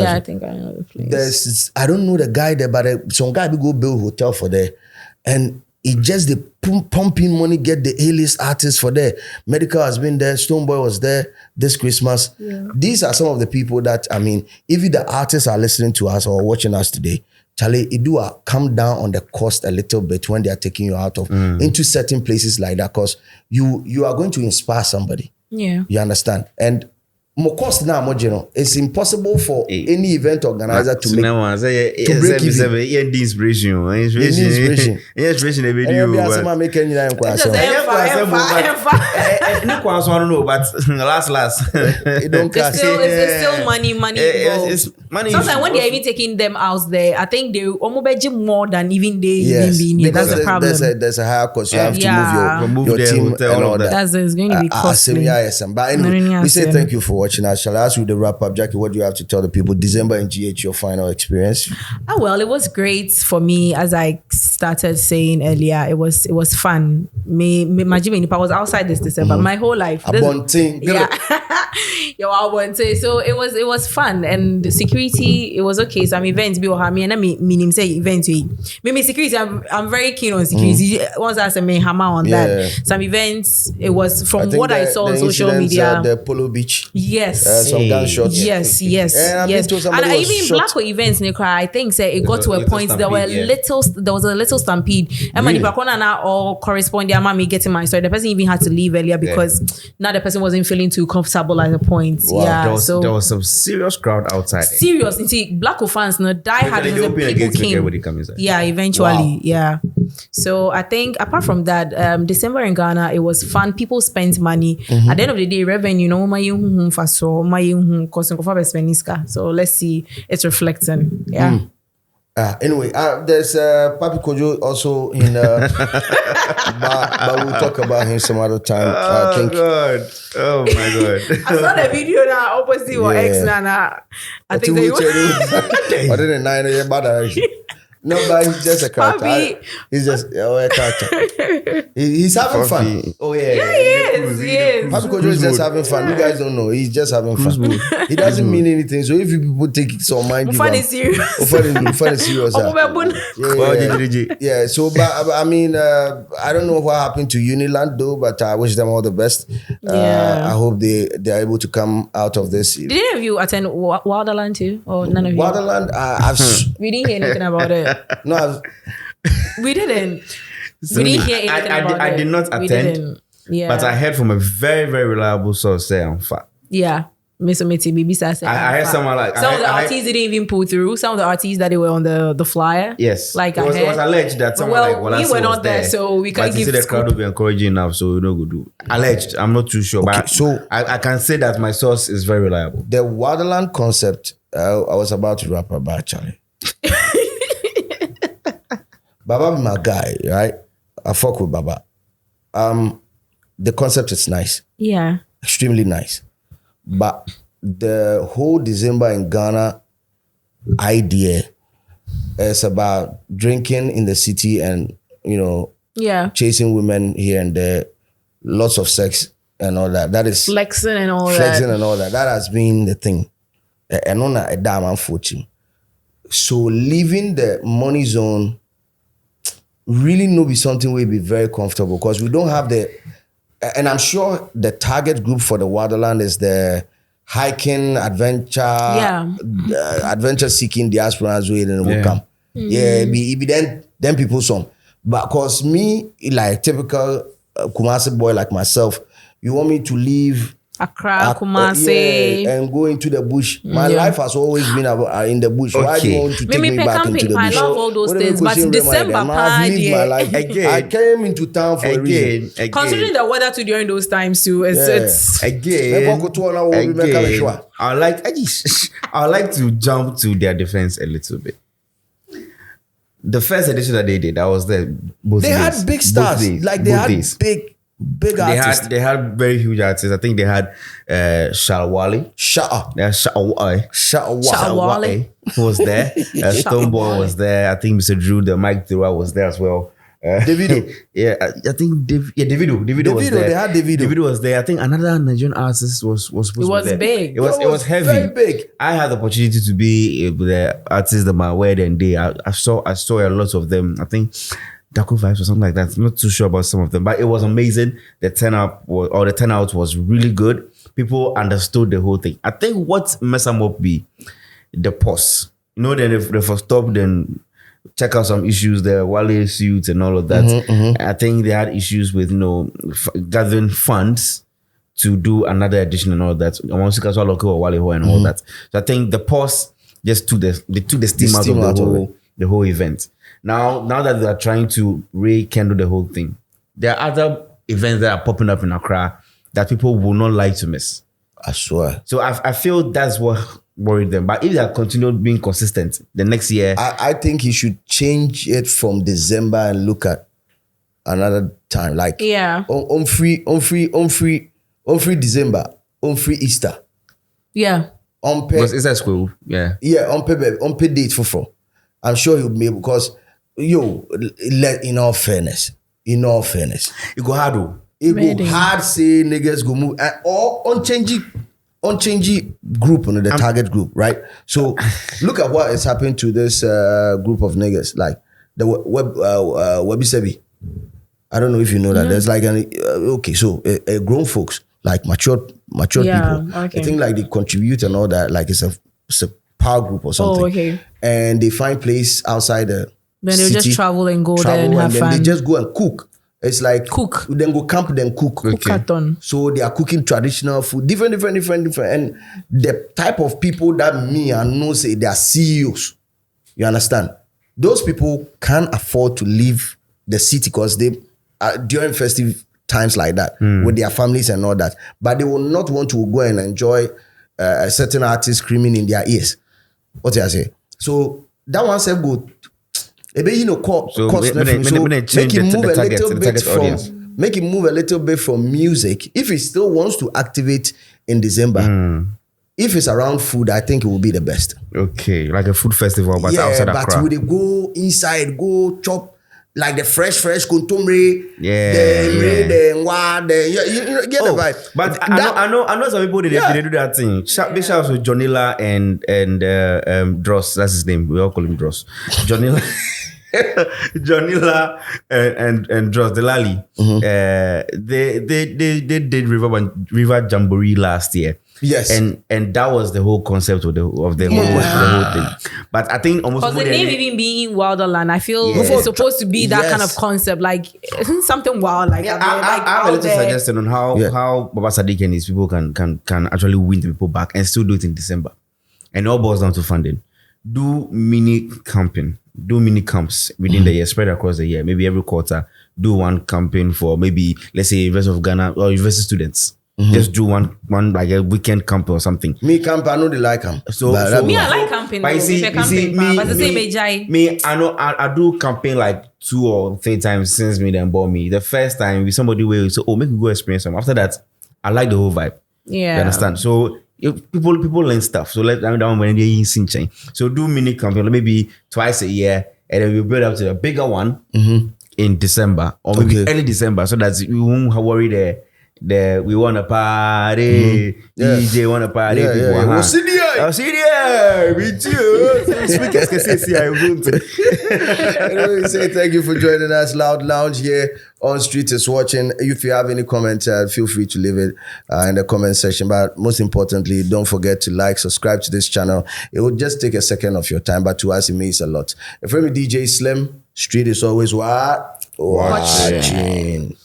Yeah, I think I know the place.
I don't know the guy there, but some guy will go build hotel for there. And it just the pumping money, get the A-list artists for there. Medical has been there. Stoneboy was there this Christmas. Yeah. These are some of the people that, if the artists are listening to us or watching us today, Charlie, it do come down on the cost a little bit when they are taking you out of into certain places like that, because you are going to inspire somebody.
Yeah.
You understand? And more cost now, it's impossible for any event organizer to break even.
Inspiration. Last.
It's still money. It's money. Sometimes when they're even taking them out there, I think they almost more than even they even being here. That's the problem.
There's a higher cost. You have to move your team and all that.
That's going to be costly.
But anyway, we say thank you for watching us. Shall I ask you to wrap up, Jackie? What do you have to tell the people? December in GH, your final experience?
Well, it was great for me. As I started saying earlier, it was fun. I was outside this December my whole life.
So
it was fun, and the security, it was okay. Some events be and say events. Maybe security. I'm very keen on security. Once I say hammer on that. Some events, it was from what I saw on social media.
The Polo Beach.
Yes.
Some gunshots.
Yes. And even Black events, I think it got to a point there was a little stampede. And really? All corresponding. Mommy getting my story. The person even had to leave earlier because now the person wasn't feeling too comfortable like the point.
Wow.
Yeah.
There was some serious crowd outside.
Serious. You see, Black fans, no die hard.
They open
People
against
came.
everybody come inside.
Yeah, eventually.
Wow.
Yeah. So I think apart from that, December in Ghana, it was fun. People spent money. At the end of the day, revenue, so let's see, it's reflecting. Yeah.
Anyway, there's Papi Kojo also in, but we'll talk about him some other time.
God! Oh my God!
I saw the video now. Opposite or X now. I think they
other than 9 years, no, but he's just a character. He's just a character. He's having fun.
Oh yeah,
Yeah, he is.
Papi Kojo is just having fun. You guys don't know. He's just having fun. He doesn't mean anything. So if you people take it so mind,
fun is serious.
Fun is serious. Yeah. So, but I mean, I don't know what happened to Uniland though, but I wish them all the best.
Yeah.
I hope they are able to come out of this.
Did any of you attend Wilderland too, or none of you?
Wilderland,
We didn't hear anything about it.
No,
we didn't. We didn't hear anything about it.
I did not attend.
Yeah.
But I heard from a very, very reliable source say I'm fat.
Yeah. Mr. Mitty, Bibi said.
I heard someone like
some of the artists didn't even pull through. Some of the artists that they were on the flyer.
Yes.
Like
it was alleged that someone
we were not there,
there,
so we can't give.
But the crowd will be encouraging enough, so we know go do. Alleged. I'm not too sure, but
so
I can say that my source is very reliable.
the Wilderland concept, I was about to rap about Charlie. Baba be my guy, right? I fuck with Baba. The concept is nice.
Yeah.
Extremely nice. But the whole December in Ghana idea is about drinking in the city and, chasing women here and there, lots of sex and all that. That is
flexing and all
flexing
that.
and all that. That has been the thing. And on a damn unfortunate. So leaving the money zone really no be something will be very comfortable because we don't have and I'm sure the target group for the Wilderland is the hiking, adventure, adventure seeking diasporans who will come. Yeah, it be then people some. But cause me, like typical Kumasi boy like myself, you want me to leave
Accra, Kumasi,
and go into the bush. My life has always been in the bush.
Okay.
Why do you want to take me back into the bush?
I love all those things, but December,
I've lived my life. I came into town for a reason.
Considering the weather too during those times too, it's
again. I like to jump to their defense a little bit. The first edition that they did, I was there.
They had big stars, like they had big artists.
They had very huge artists. I think they had Shalwali. Shalwali was there. Stonebwoy was there. I think Mr. Drew, the mic thrower, was there as well.
Davido.
I think Davido was there.
They had Davido.
Davido was there. I think another Nigerian artist was supposed to be there.
Big.
It was heavy.
Very big.
I had the opportunity to be the artists that my wedding day. I saw a lot of them. I think Daco Vibes or something like that. I'm not too sure about some of them, but it was amazing. The turnout was really good. People understood the whole thing. I think what messed them up be the pause. Then if they stop, then check out some issues, the Wale suits and all of that. I think they had issues with gathering funds to do another edition and all that. And all that. So I think the pause just took the steam out of the whole event. Now that they are trying to rekindle the whole thing, there are other events that are popping up in Accra that people will not like to miss.
I swear.
So I feel that's what worried them. But if they continued being consistent the next year,
I think he should change it from December and look at another time. Like on free December, on free Easter.
Yeah.
On pay.
Is that school? Yeah.
Yeah, on pay date for. I'm sure he'll be able because in all fairness. It go hard though. It go hard say niggas go move or unchanging group, the target group, right? So look at what is happening to this group of niggas, like the Webi Sebi. I don't know if you know that. There's like so a grown folks, like mature people. Okay. I think like they contribute and all that. Like it's a power group or something.
Oh, okay.
And they find place outside the
then they'll
city,
just travel and go there and have fun.
They just go and cook It's like
cook.
Then go camp, then cook.
Cookathon.
So they are cooking traditional food, different. And the type of people that me and know say they are CEOs. You understand? Those people can't afford to leave the city because they during festive times like that with their families and all that. But they will not want to go and enjoy a certain artist screaming in their ears. What do I say? So that one said go. Make him move a little bit from. Make him move a little bit from music. If he still wants to activate in December, if it's around food, I think it will be the best.
Okay, like a food festival, but outside that crowd.
But would they go inside, go chop like the fresh kontomire, you get the vibe.
But I know some people they do that thing. Big shout out to Jonilla and Dross. That's his name. We all call him Dross. Jonilla. Jonilla and Dross Delali. They did River Jamboree last year.
Yes,
and that was the whole concept of the whole thing. But I think almost
because the name even being Wilderland, I feel it's supposed to be that kind of concept, like something wild. Like
I have a little suggestion on how Baba Sadiq and his people can actually win the people back and still do it in December. And it all boils down to funding. Do mini camping. Do mini camps within the year, spread across the year. Maybe every quarter, do one campaign for maybe, let's say, University of Ghana or university students. Just do one like a weekend camp or something.
Me camp, I know they like camp.
So me, I like camping.
But I do campaign like 2 or 3 times since me then bought me. The first time with somebody where you say, make me go experience them. After that, I like the whole vibe.
Yeah.
You understand? So people learn stuff. So let them down when they're in Sinchang. So do mini campaign maybe twice a year, and then we build up to a bigger one in December or maybe early December, so that we won't worry we want to party. DJ want to party.
We'll see there.
Me too. Speakers can say I won't.
Anyway, say thank you for joining us. Loud Lounge here on Street is Watching. If you have any comment, feel free to leave it in the comment section. But most importantly, don't forget to like, subscribe to this channel. It will just take a second of your time, but to us it means a lot. If I'm DJ Slim, Street is always what? Watching.